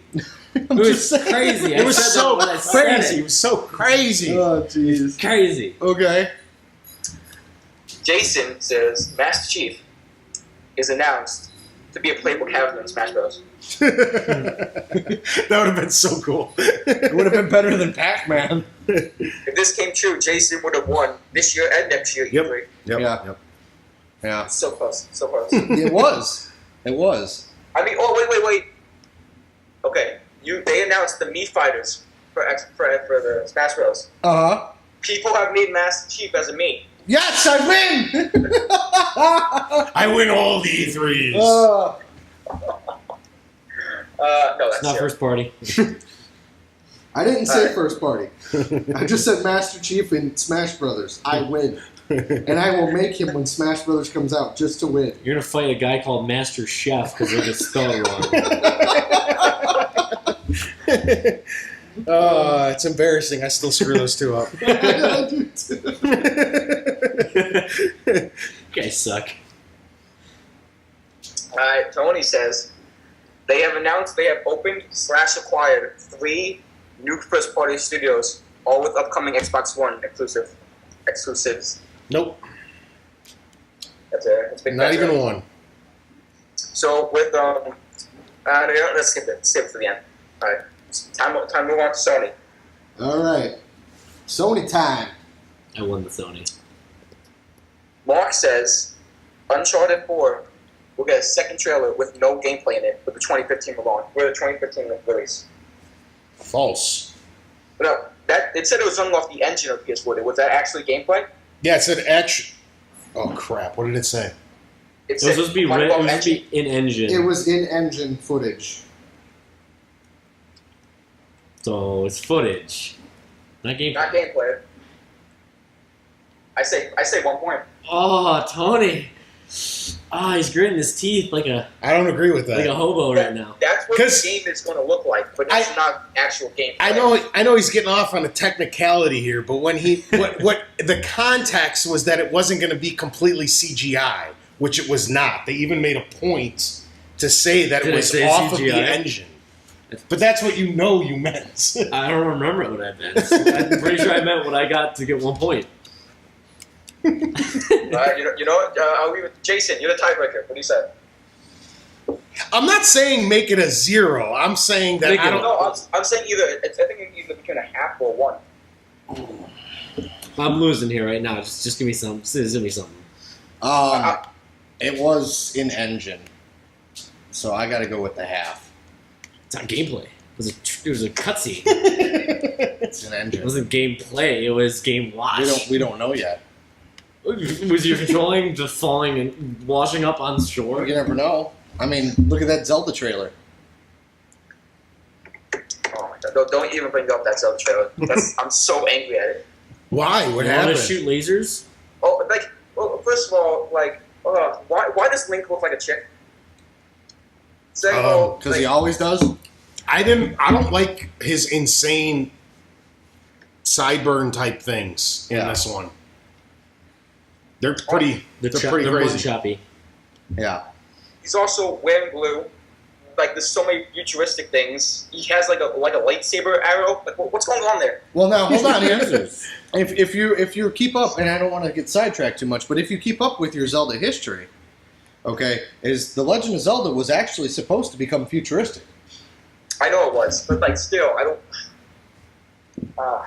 Speaker 3: I'm
Speaker 5: It was
Speaker 3: just saying.
Speaker 5: crazy.
Speaker 2: It
Speaker 5: I
Speaker 2: was
Speaker 5: said
Speaker 2: so
Speaker 5: that when I said
Speaker 2: crazy. It
Speaker 5: it.
Speaker 2: was so crazy.
Speaker 3: Oh, jeez.
Speaker 5: Crazy.
Speaker 3: Okay.
Speaker 4: Jason says Master Chief is announced to be a playable character in Smash Bros.
Speaker 2: That would have been so cool.
Speaker 3: It would have been better than Pac-Man.
Speaker 4: If this came true, Jason would have won this year and next year.
Speaker 2: Yep.
Speaker 4: E3.
Speaker 2: Yep.
Speaker 3: Yeah.
Speaker 2: Yep.
Speaker 3: Yeah.
Speaker 4: So close, so close.
Speaker 3: It was. It was.
Speaker 4: I mean, oh wait. Okay, they announced the Mii Fighters for the Smash Bros.
Speaker 3: Uh-huh.
Speaker 4: People have made Master Chief as a Mii.
Speaker 3: Yes, I win!
Speaker 2: I win all the E3s.
Speaker 4: No, that's
Speaker 5: It's not
Speaker 4: zero.
Speaker 5: first party.
Speaker 3: I didn't say
Speaker 4: Alright.
Speaker 3: first party. I just said Master Chief in Smash Brothers. I win. And I will make him when Smash Brothers comes out just to win.
Speaker 5: You're gonna fight a guy called Master Chef because they just spell it wrong.
Speaker 2: It's embarrassing. I still screw those two up.
Speaker 3: I do too.
Speaker 5: You guys suck.
Speaker 4: Alright, Tony says they have opened/acquired 3 new first-party studios, all with upcoming Xbox One exclusives.
Speaker 2: Nope.
Speaker 4: That's a big
Speaker 2: Not
Speaker 4: bet,
Speaker 2: even
Speaker 4: right?
Speaker 2: one.
Speaker 4: So with let's skip it. Skip it to the end. All right, time to move on to Sony.
Speaker 3: All right. Sony time.
Speaker 5: I won the Sony.
Speaker 4: Mark says Uncharted 4 will get a second trailer with no gameplay in it with the 2015 release.
Speaker 2: False.
Speaker 4: No, it said it was running off the engine of PS4. Was that actually gameplay?
Speaker 2: Yeah, it said action. Oh crap! What did it say?
Speaker 4: It
Speaker 5: It was
Speaker 4: said
Speaker 5: supposed to be
Speaker 4: running off engine.
Speaker 5: in-engine.
Speaker 3: It was in-engine footage.
Speaker 5: So it's footage. Not gameplay.
Speaker 4: Not gameplay. I say 1 point.
Speaker 5: Oh, Tony. He's gritting his teeth like a
Speaker 2: I don't agree with
Speaker 5: like a
Speaker 2: that.
Speaker 5: hobo right now.
Speaker 4: That's what the
Speaker 2: 'Cause
Speaker 4: game is going to look like, but it's not actual gameplay.
Speaker 2: I know he's getting off on a technicality here, but when what the context was that it wasn't going to be completely CGI, which it was not. They even made a point to say that
Speaker 5: Did
Speaker 2: it
Speaker 5: I
Speaker 2: was
Speaker 5: say
Speaker 2: off of the
Speaker 5: CGI?
Speaker 2: engine. But that's what you meant.
Speaker 5: I don't remember what I meant. I'm pretty sure I meant what I got to get 1 point.
Speaker 4: You know what? I'll leave it to Jason. You're the tiebreaker. What do you say?
Speaker 2: I'm not saying make it a 0. I'm saying that
Speaker 5: Make
Speaker 2: I
Speaker 5: it
Speaker 2: don't.
Speaker 4: No, I'm saying either. I think it's either between a half or 1.
Speaker 5: I'm losing here right now. Just give me some. Just give me something.
Speaker 3: It was in engine, so I got to go with the half.
Speaker 5: It's not gameplay. It was a cutscene.
Speaker 3: It's an
Speaker 5: It
Speaker 3: engine.
Speaker 5: wasn't gameplay. It was game watch.
Speaker 3: We don't know yet.
Speaker 5: Was you controlling the falling and washing up on shore?
Speaker 3: You never know. I mean, look at that Zelda trailer.
Speaker 4: Oh my god! Don't even bring up that Zelda trailer. I'm so angry at it.
Speaker 2: Why? What
Speaker 5: You want
Speaker 2: happened?
Speaker 5: to shoot lasers?
Speaker 4: Oh, first of all, why does Link look like a chick? Second of all,
Speaker 3: Because he always does.
Speaker 2: I don't like his insane sideburn type things in
Speaker 3: Yeah.
Speaker 2: this one. They're pretty.
Speaker 5: They're
Speaker 2: pretty
Speaker 5: more
Speaker 2: crazy.
Speaker 5: choppy.
Speaker 3: Yeah.
Speaker 4: he's also wearing blue. Like, there's so many futuristic things. He has like a lightsaber arrow. Like, what's going on there?
Speaker 3: Well, now hold on here. If you keep up, and I don't want to get sidetracked too much, but if you keep up with your Zelda history, okay, is the Legend of Zelda was actually supposed to become futuristic.
Speaker 4: I know it was, but like, still, I don't. I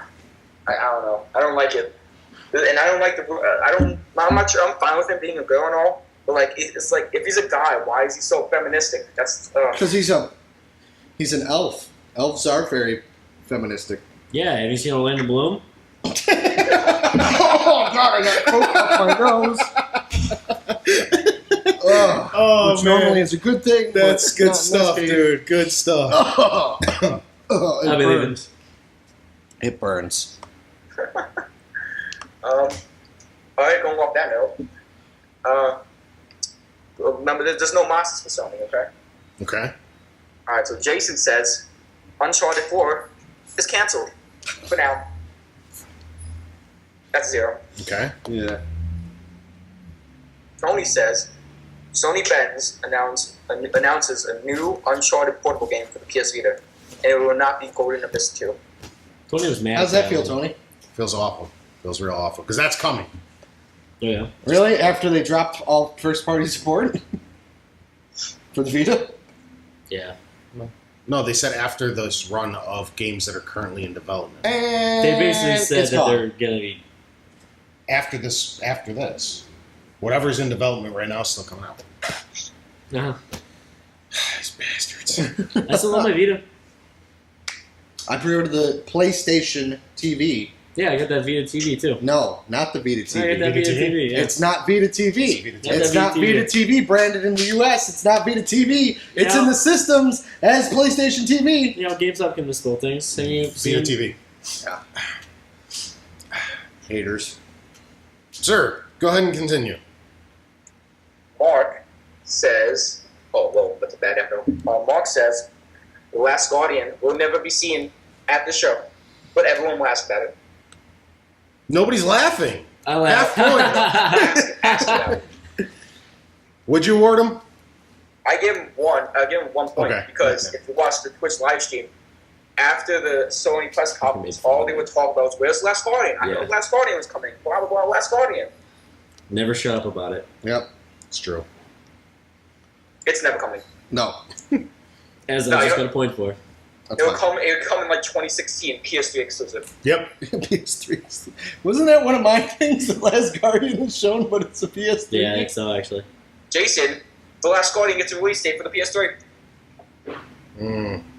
Speaker 4: don't know. I don't like it, and I don't like the. I'm not sure. I'm fine with him being a girl and all, but like, it's like if he's a guy, why is he so feministic? That's.
Speaker 3: Because he's an elf. Elves are very feministic.
Speaker 5: Yeah, have you seen Orlando Bloom?
Speaker 3: Oh God! I got coke up my nose.
Speaker 2: Oh,
Speaker 3: which
Speaker 2: man.
Speaker 3: normally is a good thing.
Speaker 2: That's
Speaker 3: but
Speaker 2: good
Speaker 3: not in
Speaker 2: stuff,
Speaker 3: this case.
Speaker 2: dude. Good stuff.
Speaker 3: It
Speaker 5: I believe
Speaker 3: burns. It burns.
Speaker 4: All right, going off that note. Remember, there's no masters for Sony, okay?
Speaker 2: Okay.
Speaker 4: All right, so Jason says Uncharted 4 is canceled for now. That's 0.
Speaker 2: Okay.
Speaker 3: Yeah.
Speaker 4: Tony says Sony Benz announces a new Uncharted portable game for the PS Vita, and it will not be Golden Abyss 2.
Speaker 5: Tony was mad.
Speaker 3: How's
Speaker 5: at
Speaker 3: that feel, Tony?
Speaker 2: Feels awful. Feels real awful because that's coming.
Speaker 5: Oh, yeah.
Speaker 3: Really? After they dropped all first-party support for the Vita?
Speaker 5: Yeah.
Speaker 2: No, they said after this run of games that are currently in development.
Speaker 3: And
Speaker 5: They basically said
Speaker 3: it's
Speaker 5: that
Speaker 3: gone.
Speaker 5: they're gonna be.
Speaker 2: After this, whatever's in development right now is still coming out.
Speaker 5: Uh-huh.
Speaker 2: These bastards.
Speaker 5: I still love my Vita.
Speaker 3: I pre-ordered the PlayStation TV.
Speaker 5: Yeah, I got that Vita TV too.
Speaker 3: No, not the Vita
Speaker 5: I got that
Speaker 3: TV.
Speaker 5: Vita
Speaker 2: TV?
Speaker 5: TV. Yeah.
Speaker 3: It's not Vita TV.
Speaker 2: It's Vita TV.
Speaker 3: It's not Vita TV branded in the US. It's not Vita TV. It's
Speaker 5: Yeah.
Speaker 3: in the systems as PlayStation TV.
Speaker 5: You know, GameStop can misspell things. Have you
Speaker 2: Vita
Speaker 5: seen?
Speaker 2: TV.
Speaker 3: Haters.
Speaker 2: Sir, go ahead and continue.
Speaker 4: Mark says, oh, whoa, that's a bad echo. Mark says, The Last Guardian will never be seen at the show, but everyone laughs about it.
Speaker 2: Nobody's laughing.
Speaker 5: I laugh.
Speaker 4: Ask about it.
Speaker 2: Would you award him?
Speaker 4: I give him 1 point
Speaker 2: Okay.
Speaker 4: because
Speaker 2: Okay.
Speaker 4: if you watch the Twitch live stream, after the Sony press conference, all they would talk about was, where's Last Guardian? I know
Speaker 5: Yeah.
Speaker 4: Last Guardian was coming. Blah, blah, blah, Last Guardian.
Speaker 5: Never shut up about it.
Speaker 3: Yep.
Speaker 2: It's true.
Speaker 4: It's never coming.
Speaker 3: No.
Speaker 5: As
Speaker 4: No,
Speaker 5: I just
Speaker 4: you-
Speaker 5: got a point for.
Speaker 3: That's
Speaker 4: It would
Speaker 3: fine.
Speaker 4: come in like 2016, PS3 exclusive.
Speaker 2: Yep.
Speaker 3: PS3. Wasn't that one of my things? The Last Guardian is shown, but it's a PS3.
Speaker 5: Yeah, I think so actually.
Speaker 4: Jason, The Last Guardian gets a release date for the PS3.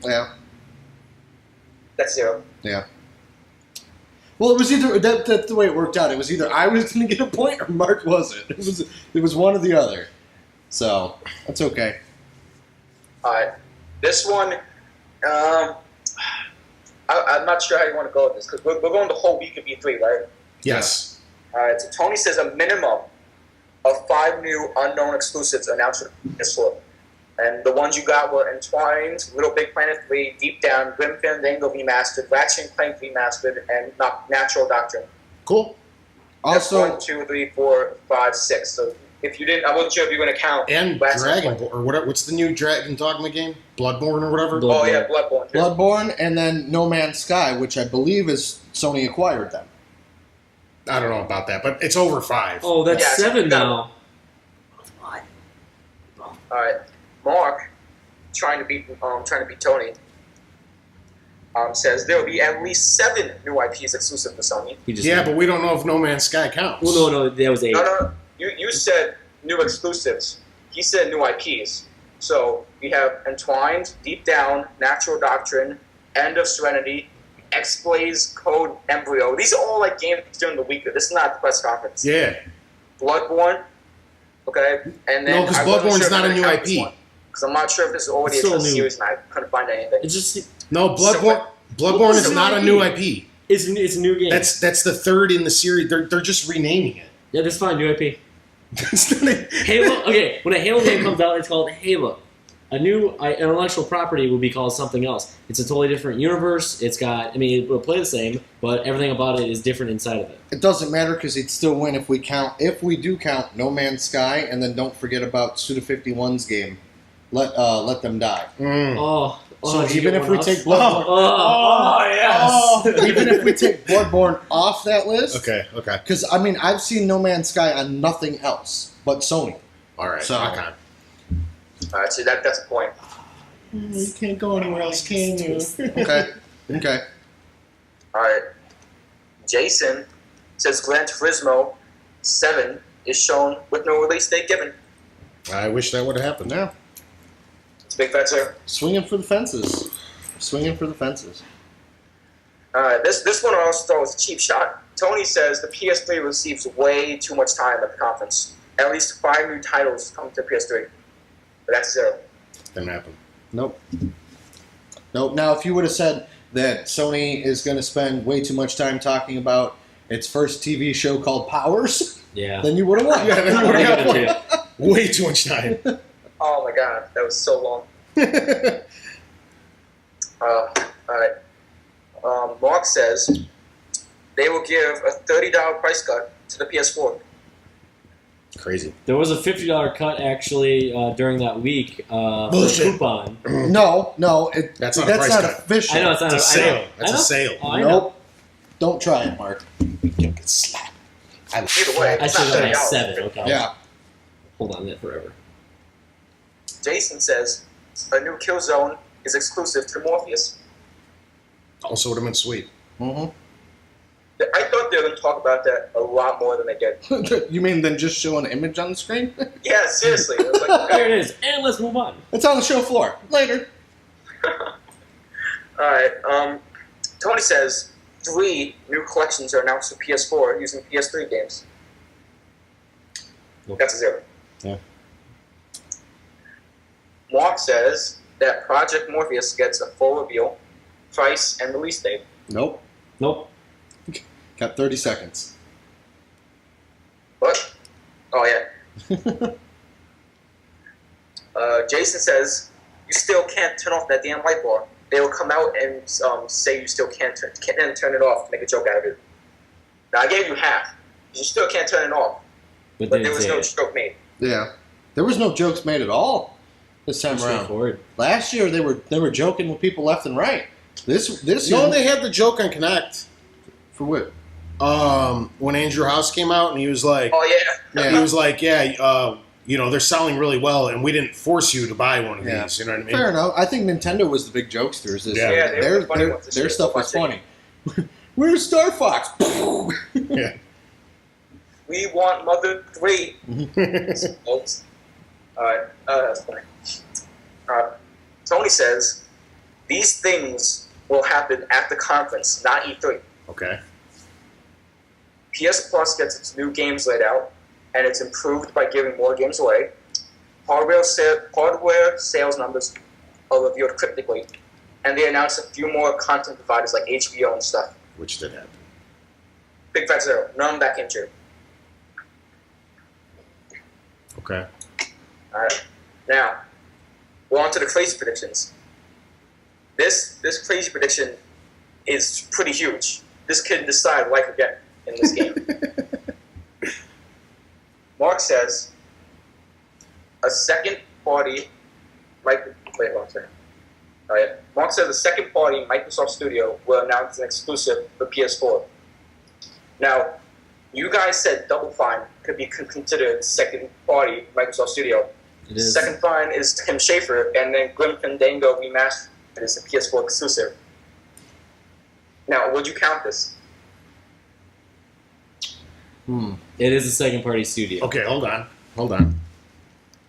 Speaker 3: Yeah.
Speaker 4: That's 0.
Speaker 3: Yeah. Well, it was either that's the way it worked out. It was either I was going to get a point or Mark wasn't. It was one or the other. So that's okay.
Speaker 4: Alright. This one, I'm not sure how you want to go with this, because we're going the whole week of E3, right?
Speaker 2: Yes.
Speaker 4: Alright, so Tony says a minimum of 5 new unknown exclusives announced for the PS4. And the ones you got were Entwined, Little Big Planet 3, Deep Down, Grim Fandango Remastered, Ratchet and Clank Remastered, and Natural Doctrine.
Speaker 2: Cool.
Speaker 4: That's
Speaker 3: Also,
Speaker 4: 1, 2, 3, 4, 5, 6. So if you didn't, I wasn't sure if you were going to count.
Speaker 2: And
Speaker 4: Ratchet
Speaker 2: Dragon
Speaker 4: Clank.
Speaker 2: or whatever. What's the new Dragon Dogma game? Bloodborne or whatever.
Speaker 4: Oh yeah, Bloodborne. Too.
Speaker 3: Bloodborne, and then No Man's Sky, which I believe is Sony acquired them.
Speaker 2: I don't know about that, but it's over 5.
Speaker 5: Oh, that's
Speaker 4: Yeah,
Speaker 5: 7
Speaker 4: no.
Speaker 5: now.
Speaker 4: Alright, Mark, trying to beat Tony, says there will be at least 7 new IPs exclusive to Sony.
Speaker 5: He just
Speaker 2: Yeah, but we don't know if No Man's Sky counts.
Speaker 5: Well, no, that was 8.
Speaker 4: No. You said new exclusives. He said new IPs. So we have Entwined, Deep Down, Natural Doctrine, End of Serenity, X-Blaze, Code Embryo. These are all like games during the week. This is not the press conference.
Speaker 2: Yeah.
Speaker 4: Bloodborne. Okay, and then
Speaker 2: No, because Bloodborne's not a new IP.
Speaker 4: Because I'm not sure if this is already
Speaker 5: It's
Speaker 4: a
Speaker 5: still
Speaker 4: true
Speaker 5: new.
Speaker 4: series, and I couldn't find anything.
Speaker 5: It's just
Speaker 2: No, Bloodborne is not a new IP.
Speaker 5: it's a new game.
Speaker 2: That's the third in the series. They're just renaming it.
Speaker 5: Yeah, that's fine. New IP.
Speaker 2: It's not a-
Speaker 5: Halo. Okay, when a Halo game comes out, it's called Halo. A new intellectual property would be called something else. It's a totally different universe. It's got. I mean, it will play the same, but everything about it is different inside of it.
Speaker 3: It doesn't matter because he'd still win if we do count No Man's Sky, and then don't forget about Suda51's game. Let them die.
Speaker 2: Mm.
Speaker 5: Oh.
Speaker 3: So
Speaker 5: did you
Speaker 3: even
Speaker 5: get
Speaker 3: if
Speaker 5: one
Speaker 3: we
Speaker 5: up?
Speaker 3: take Bloodborne,
Speaker 5: yes.
Speaker 3: even if we take Bloodborne off that list,
Speaker 2: Okay.
Speaker 3: because I mean I've seen No Man's Sky on nothing else but Sony.
Speaker 2: All right.
Speaker 3: So-
Speaker 2: Okay.
Speaker 4: Alright, so that's a point.
Speaker 2: You can't go anywhere else, can you?
Speaker 3: Okay.
Speaker 4: Alright. Jason says Gran Turismo 7 is shown with no release date given.
Speaker 2: I wish that would have happened.
Speaker 3: Yeah.
Speaker 4: It's a big bet, sir.
Speaker 3: Swinging for the fences.
Speaker 4: Alright, this one also was a cheap shot. Tony says the PS3 receives way too much time at the conference. At least 5 new titles come to PS3. But that's 0.
Speaker 2: Didn't happen.
Speaker 3: Nope. Now, if you would have said that Sony is going to spend way too much time talking about its first TV show called Powers,
Speaker 5: Yeah.
Speaker 3: then you would have won.
Speaker 2: Yeah, then you would
Speaker 5: I
Speaker 2: have
Speaker 5: give
Speaker 2: got
Speaker 5: it to
Speaker 2: one.
Speaker 5: you.
Speaker 2: Way too much time.
Speaker 4: Oh my god, that was so long. Alright. Mark says they will give a $30 price cut to the PS4.
Speaker 2: Crazy.
Speaker 5: There was a $50 cut actually during that week for
Speaker 2: Bullshit.
Speaker 5: coupon.
Speaker 3: No,
Speaker 2: That's not a price cut.
Speaker 3: official.
Speaker 5: I know it's not
Speaker 2: It's a
Speaker 5: I know.
Speaker 2: sale. That's
Speaker 5: I know.
Speaker 2: a sale.
Speaker 5: Oh, I know.
Speaker 3: Nope. Don't try it, Mark.
Speaker 2: You'll get slapped. I
Speaker 4: Either way,
Speaker 5: I
Speaker 4: it's
Speaker 5: should
Speaker 4: not
Speaker 5: have done
Speaker 4: $30.
Speaker 5: 7. Okay.
Speaker 3: Yeah.
Speaker 5: Hold on that forever.
Speaker 4: Jason says a new Killzone is exclusive to Morpheus.
Speaker 2: Also would have been sweet.
Speaker 3: Mm-hmm.
Speaker 4: I thought they were going to talk about that a lot more than they did.
Speaker 3: You mean than just show an image on the screen?
Speaker 4: Yeah, seriously. It was like,
Speaker 5: There
Speaker 4: okay.
Speaker 5: it is. And let's move on.
Speaker 3: It's on the show floor. Later.
Speaker 4: Alright, Tony says 3 new collections are announced for PS4 using PS3 games. That's a 0.
Speaker 3: Yeah.
Speaker 4: Mark says that Project Morpheus gets a full reveal, price, and release date.
Speaker 3: Nope.
Speaker 5: Nope.
Speaker 3: Got 30 seconds.
Speaker 4: What? Oh, yeah. Jason says you still can't turn off that damn light bar. They will come out and say you still can't turn it off to make a joke out of it. Now, I gave you half. You still can't turn it off.
Speaker 5: But,
Speaker 4: But there was no joke made.
Speaker 3: Yeah. There was no jokes made at all this time around.
Speaker 5: straightforward.
Speaker 3: Last year they were joking with people left and right. This
Speaker 2: No,
Speaker 3: year
Speaker 2: they had the joke on Connect.
Speaker 3: for what?
Speaker 2: When Andrew House came out and he was like,
Speaker 4: Oh, yeah.
Speaker 3: Yeah.
Speaker 2: he was like, they're selling really well, and we didn't force you to buy one of
Speaker 3: Yeah.
Speaker 2: these. You know what I mean?
Speaker 3: Fair enough. I think Nintendo was the big jokesters this
Speaker 2: Yeah.
Speaker 3: year.
Speaker 4: Yeah, they were the funny ones this
Speaker 3: Their
Speaker 4: year.
Speaker 3: stuff was funny. Where's Star Fox?
Speaker 2: Yeah.
Speaker 4: We want Mother 3. Folks. Alright, that's funny. Tony says these things will happen at the conference, not E3.
Speaker 2: Okay.
Speaker 4: PS Plus gets its new games laid out, and it's improved by giving more games away. Hardware sales numbers are revealed cryptically, and they announced a few more content providers like HBO and stuff.
Speaker 2: Which did happen.
Speaker 4: Big fat 0. None of that came true.
Speaker 2: Okay.
Speaker 4: Alright. Now, we're on to the crazy predictions. This crazy prediction is pretty huge. This could decide life or death in this game. Mark says a second party Mark says a second party Microsoft Studio will announce an exclusive for PS4. Now, you guys said Double Fine could be considered second party Microsoft Studio.
Speaker 5: It is.
Speaker 4: Second Fine is Tim Schafer, and then Grim Fandango Remastered is a PS4 exclusive. Now, would you count this?
Speaker 5: It is a second party studio.
Speaker 2: Okay, hold on.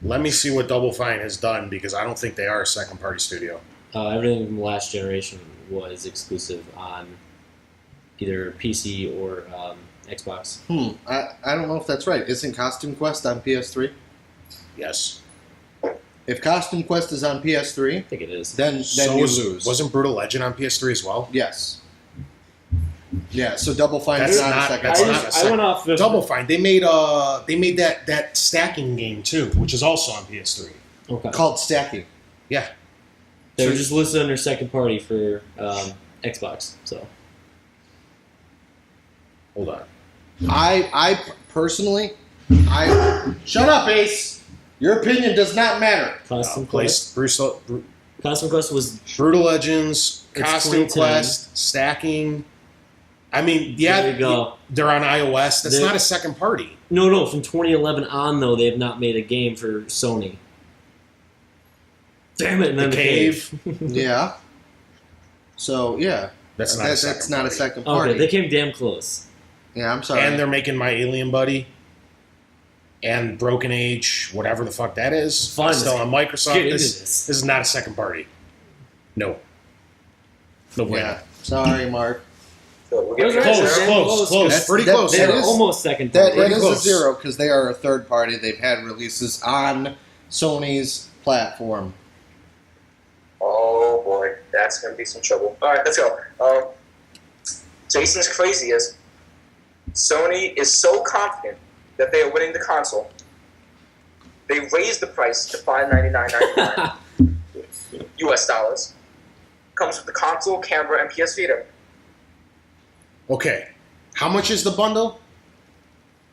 Speaker 2: Let me see what Double Fine has done because I don't think they are a second party studio.
Speaker 5: Everything from last generation was exclusive on either PC or Xbox.
Speaker 3: I don't know if that's right. Isn't Costume Quest on PS3?
Speaker 2: Yes.
Speaker 3: If Costume Quest is on PS3,
Speaker 5: I think it is.
Speaker 3: then
Speaker 2: So
Speaker 3: you
Speaker 2: was,
Speaker 3: lose.
Speaker 2: wasn't Brutal Legend on PS3 as well?
Speaker 3: Yes. Yeah, so Double Fine
Speaker 2: That's
Speaker 3: is not,
Speaker 2: not-
Speaker 3: a second
Speaker 2: that's
Speaker 3: party.
Speaker 2: not a
Speaker 5: I
Speaker 2: second-
Speaker 5: went off the
Speaker 2: Double Fine. They made that stacking game too, which is also on PS3.
Speaker 5: Okay.
Speaker 3: Called Stacking.
Speaker 2: Yeah.
Speaker 5: They were just listed under second party for Xbox. So
Speaker 2: Hold on.
Speaker 3: I personally, shut up, Ace. Your opinion does not matter.
Speaker 5: Costume Quest. Costume Quest was
Speaker 2: Brutal Legends,
Speaker 5: It's
Speaker 2: Costume
Speaker 5: 2010.
Speaker 2: Quest, stacking. I mean, yeah,
Speaker 5: There you go.
Speaker 2: they're on iOS. That's
Speaker 5: They-
Speaker 2: not a second party.
Speaker 5: no from 2011 on though they have not made a game for Sony. Damn it! And then
Speaker 2: The Cave.
Speaker 3: Yeah. So yeah,
Speaker 2: That's not a second
Speaker 3: that's not a
Speaker 2: party.
Speaker 3: second party.
Speaker 5: Okay, they came damn close.
Speaker 3: Yeah, I'm sorry.
Speaker 2: And they're making My Alien Buddy and Broken Age, whatever the fuck that is.
Speaker 5: Fun.
Speaker 2: Still on Microsoft.
Speaker 5: Get into
Speaker 2: This
Speaker 5: this.
Speaker 2: is not a second party. No. No way.
Speaker 3: Yeah. Sorry, Mark.
Speaker 4: So we're
Speaker 5: Those
Speaker 4: getting
Speaker 5: are
Speaker 2: Close,
Speaker 5: They're
Speaker 2: close, close.
Speaker 3: That's-
Speaker 2: Pretty
Speaker 3: that-
Speaker 2: close.
Speaker 3: that
Speaker 5: They're
Speaker 3: is-
Speaker 5: almost second
Speaker 3: That
Speaker 5: party.
Speaker 3: is a
Speaker 2: close.
Speaker 3: 0 because they are a third party. They've had releases on Sony's platform.
Speaker 4: Oh boy, that's gonna be some trouble. All right, let's go. Jason's crazy is Sony is so confident that they are winning the console. They raised the price to $599.99 US dollars. Comes with the console, camera, and PS Vita.
Speaker 2: Okay. How much is the bundle?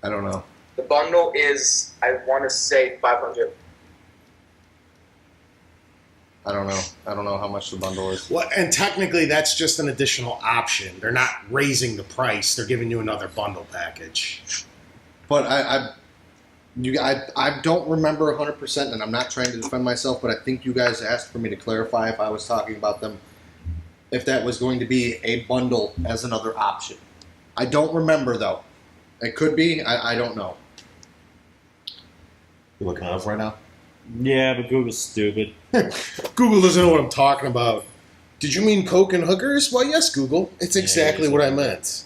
Speaker 3: I don't know.
Speaker 4: The bundle is, I want to say, $500.
Speaker 3: I don't know. I don't know how much the bundle is.
Speaker 2: Well, and technically, that's just an additional option. They're not raising the price. They're giving you another bundle package.
Speaker 3: But I don't remember 100%, and I'm not trying to defend myself, but I think you guys asked for me to clarify if I was talking about them, if that was going to be a bundle as another option. I don't remember, though. It could be. I don't know.
Speaker 2: You looking it up right now?
Speaker 5: Yeah, but Google's stupid.
Speaker 2: Google doesn't know what I'm talking about. Did you mean coke and hookers? Well, yes, Google. It's
Speaker 5: Yeah,
Speaker 2: exactly
Speaker 5: it is.
Speaker 2: what I meant.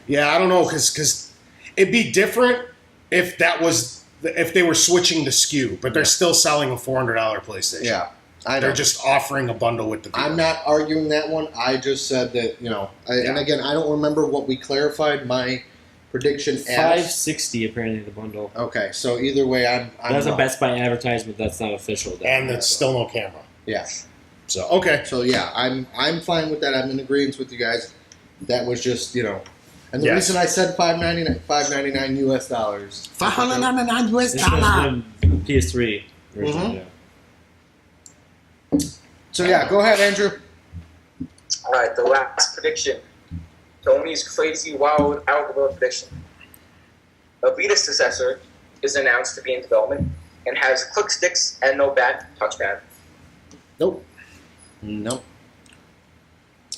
Speaker 2: Yeah, I don't know, because it'd be different if they were switching the SKU, but they're still selling a $400 PlayStation.
Speaker 3: Yeah, I know.
Speaker 2: They're just offering a bundle with the deal.
Speaker 3: I'm not arguing that one. I just said that, and
Speaker 2: Yeah.
Speaker 3: again, I don't remember what we clarified my prediction as.
Speaker 5: $560 apparently the bundle.
Speaker 3: Okay, so either way, I'm
Speaker 5: That's a
Speaker 3: wrong.
Speaker 5: Best Buy advertisement. That's not official.
Speaker 2: And it's still no camera.
Speaker 3: Yeah.
Speaker 2: So, okay.
Speaker 3: So yeah, I'm fine with that. I'm in agreement with you guys. That was just, and the
Speaker 2: Yes.
Speaker 3: reason I said $5.99 US dollars.
Speaker 2: $599 US
Speaker 5: It's the PS3 version.
Speaker 3: Mhm.
Speaker 5: Yeah.
Speaker 3: So yeah, go ahead, Andrew.
Speaker 4: All right, the last prediction. Tony's crazy, wild, out of the world prediction. A Vita successor is announced to be in development and has click sticks and no back touchpad.
Speaker 2: Nope.
Speaker 3: Nope.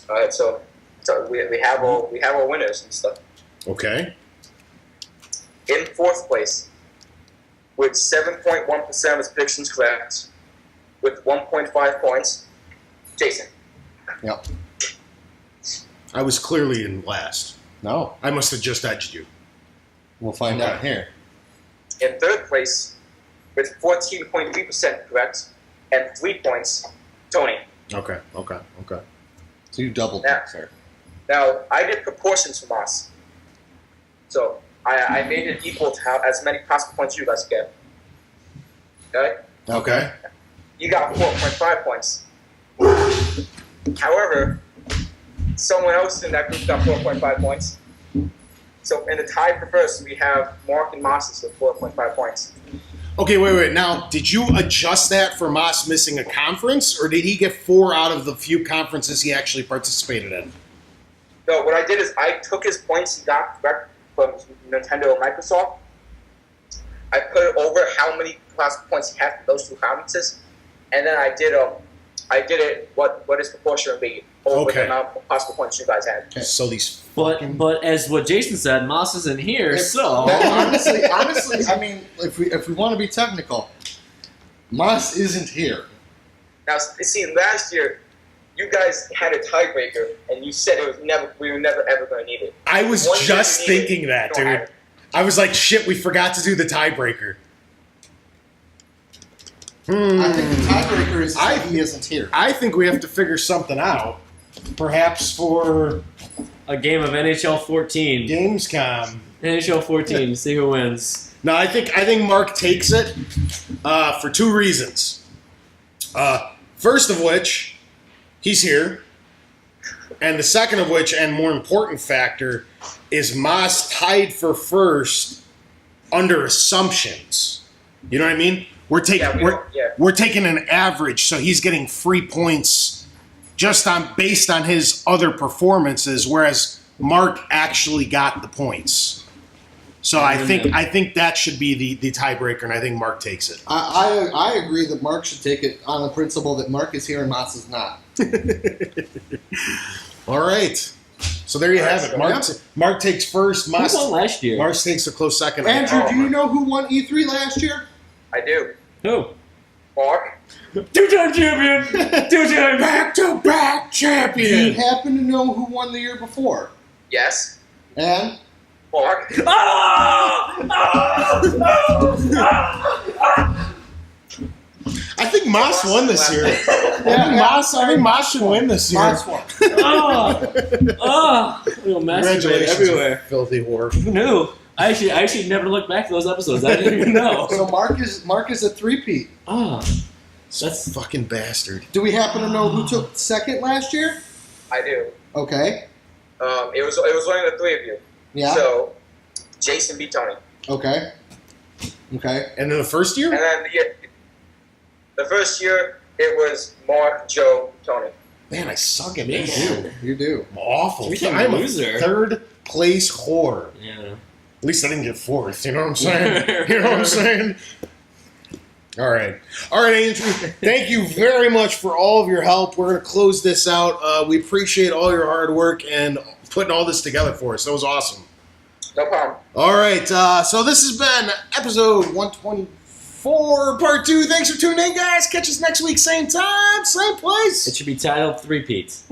Speaker 4: All right, so we have our winners and stuff.
Speaker 2: Okay.
Speaker 4: In fourth place, with 7.1% of his predictions correct, with 1.5 points, Jason.
Speaker 3: Yep.
Speaker 2: I was clearly in last.
Speaker 3: No.
Speaker 2: I must have just edged you.
Speaker 3: We'll find out here.
Speaker 4: In third place, with 14.3% correct and 3 points, Tony.
Speaker 2: Okay.
Speaker 3: So you doubled
Speaker 4: Yeah.
Speaker 3: that, sir.
Speaker 4: Now, I did proportions from us. So, I made it equal to how, as many possible points you guys get. Okay?
Speaker 2: Okay.
Speaker 4: You got 4.5 points. However, someone else in that group got 4.5 points. So in the tie for first, we have Mark and Moses with 4.5 points.
Speaker 2: Okay, wait. Now, did you adjust that for Moss missing a conference, or did he get 4 out of the few conferences he actually participated in?
Speaker 4: No, what I did is I took his points he got direct from Nintendo and Microsoft. I put it over how many possible points he had for those 2 conferences, and then I did it what is proportionally over the amount of possible points you guys had.
Speaker 2: So these
Speaker 5: But as what Jason said, Moss isn't here, so
Speaker 3: honestly, I mean, if we want to be technical, Moss isn't here.
Speaker 4: Now, see, last year, you guys had a tiebreaker, and you said we were never ever going to need it.
Speaker 2: I was
Speaker 4: One year
Speaker 2: just
Speaker 4: you need it,
Speaker 2: thinking that,
Speaker 4: you don't have
Speaker 2: dude.
Speaker 4: it.
Speaker 2: I was like, shit, we forgot to do the tiebreaker.
Speaker 3: I think the tiebreaker is he isn't here.
Speaker 2: I think we have to figure something out. Perhaps for
Speaker 5: a game of NHL 14.
Speaker 2: Gamescom.
Speaker 5: NHL 14, see who wins.
Speaker 2: No, I think Mark takes it for 2 reasons. First of which, he's here. And the second of which, and more important factor, is Moss tied for first under assumptions. You know what I mean? We're taking an average, so he's getting free points just based on his other performances, whereas Mark actually got the points. So I think that should be the tiebreaker, and I think Mark takes it.
Speaker 3: I agree that Mark should take it on the principle that Mark is here and Moss is not.
Speaker 2: All right. So there you have it. Mark takes first.
Speaker 5: Who won last year?
Speaker 2: Mark takes a close second.
Speaker 3: Andrew, do you know who won E3 last year?
Speaker 4: I do.
Speaker 5: Who?
Speaker 4: Mark?
Speaker 5: 2-time champion! 2-time!
Speaker 2: Back-to-back
Speaker 3: Do you
Speaker 2: champion!
Speaker 3: happen to know who won the year before?
Speaker 4: Yes.
Speaker 3: And?
Speaker 4: Mark?
Speaker 2: I think Moss won this year. I think Moss should win this year.
Speaker 3: Moss won.
Speaker 5: Little masturbate
Speaker 2: Congratulations,
Speaker 5: everywhere.
Speaker 2: you filthy whore.
Speaker 5: Who knew? I actually never looked back at those episodes. I didn't even know.
Speaker 3: So Mark is a 3-peat.
Speaker 5: That's
Speaker 2: fucking bastard.
Speaker 3: Do we happen to know who took second last year?
Speaker 4: I do.
Speaker 3: Okay.
Speaker 4: It was one of the 3 of you.
Speaker 3: Yeah.
Speaker 4: So, Jason beat Tony.
Speaker 3: Okay. Okay.
Speaker 2: And then the first year?
Speaker 4: And then the first year, it was Mark, Joe, Tony.
Speaker 2: Man, I suck at
Speaker 5: Man.
Speaker 2: this.
Speaker 3: You do.
Speaker 2: I'm awful.
Speaker 5: Three-time
Speaker 2: I'm
Speaker 5: loser.
Speaker 2: a 3rd place whore.
Speaker 5: yeah.
Speaker 2: At least I didn't get 4th. You know what I'm saying? You know what I'm saying? All right, Andrew. Thank you very much for all of your help. We're going to close this out. We appreciate all your hard work and putting all this together for us. That was awesome.
Speaker 4: No problem.
Speaker 2: All right, so this has been episode 124, part 2. Thanks for tuning in, guys. Catch us next week, same time, same place.
Speaker 5: It should be titled 3-peats.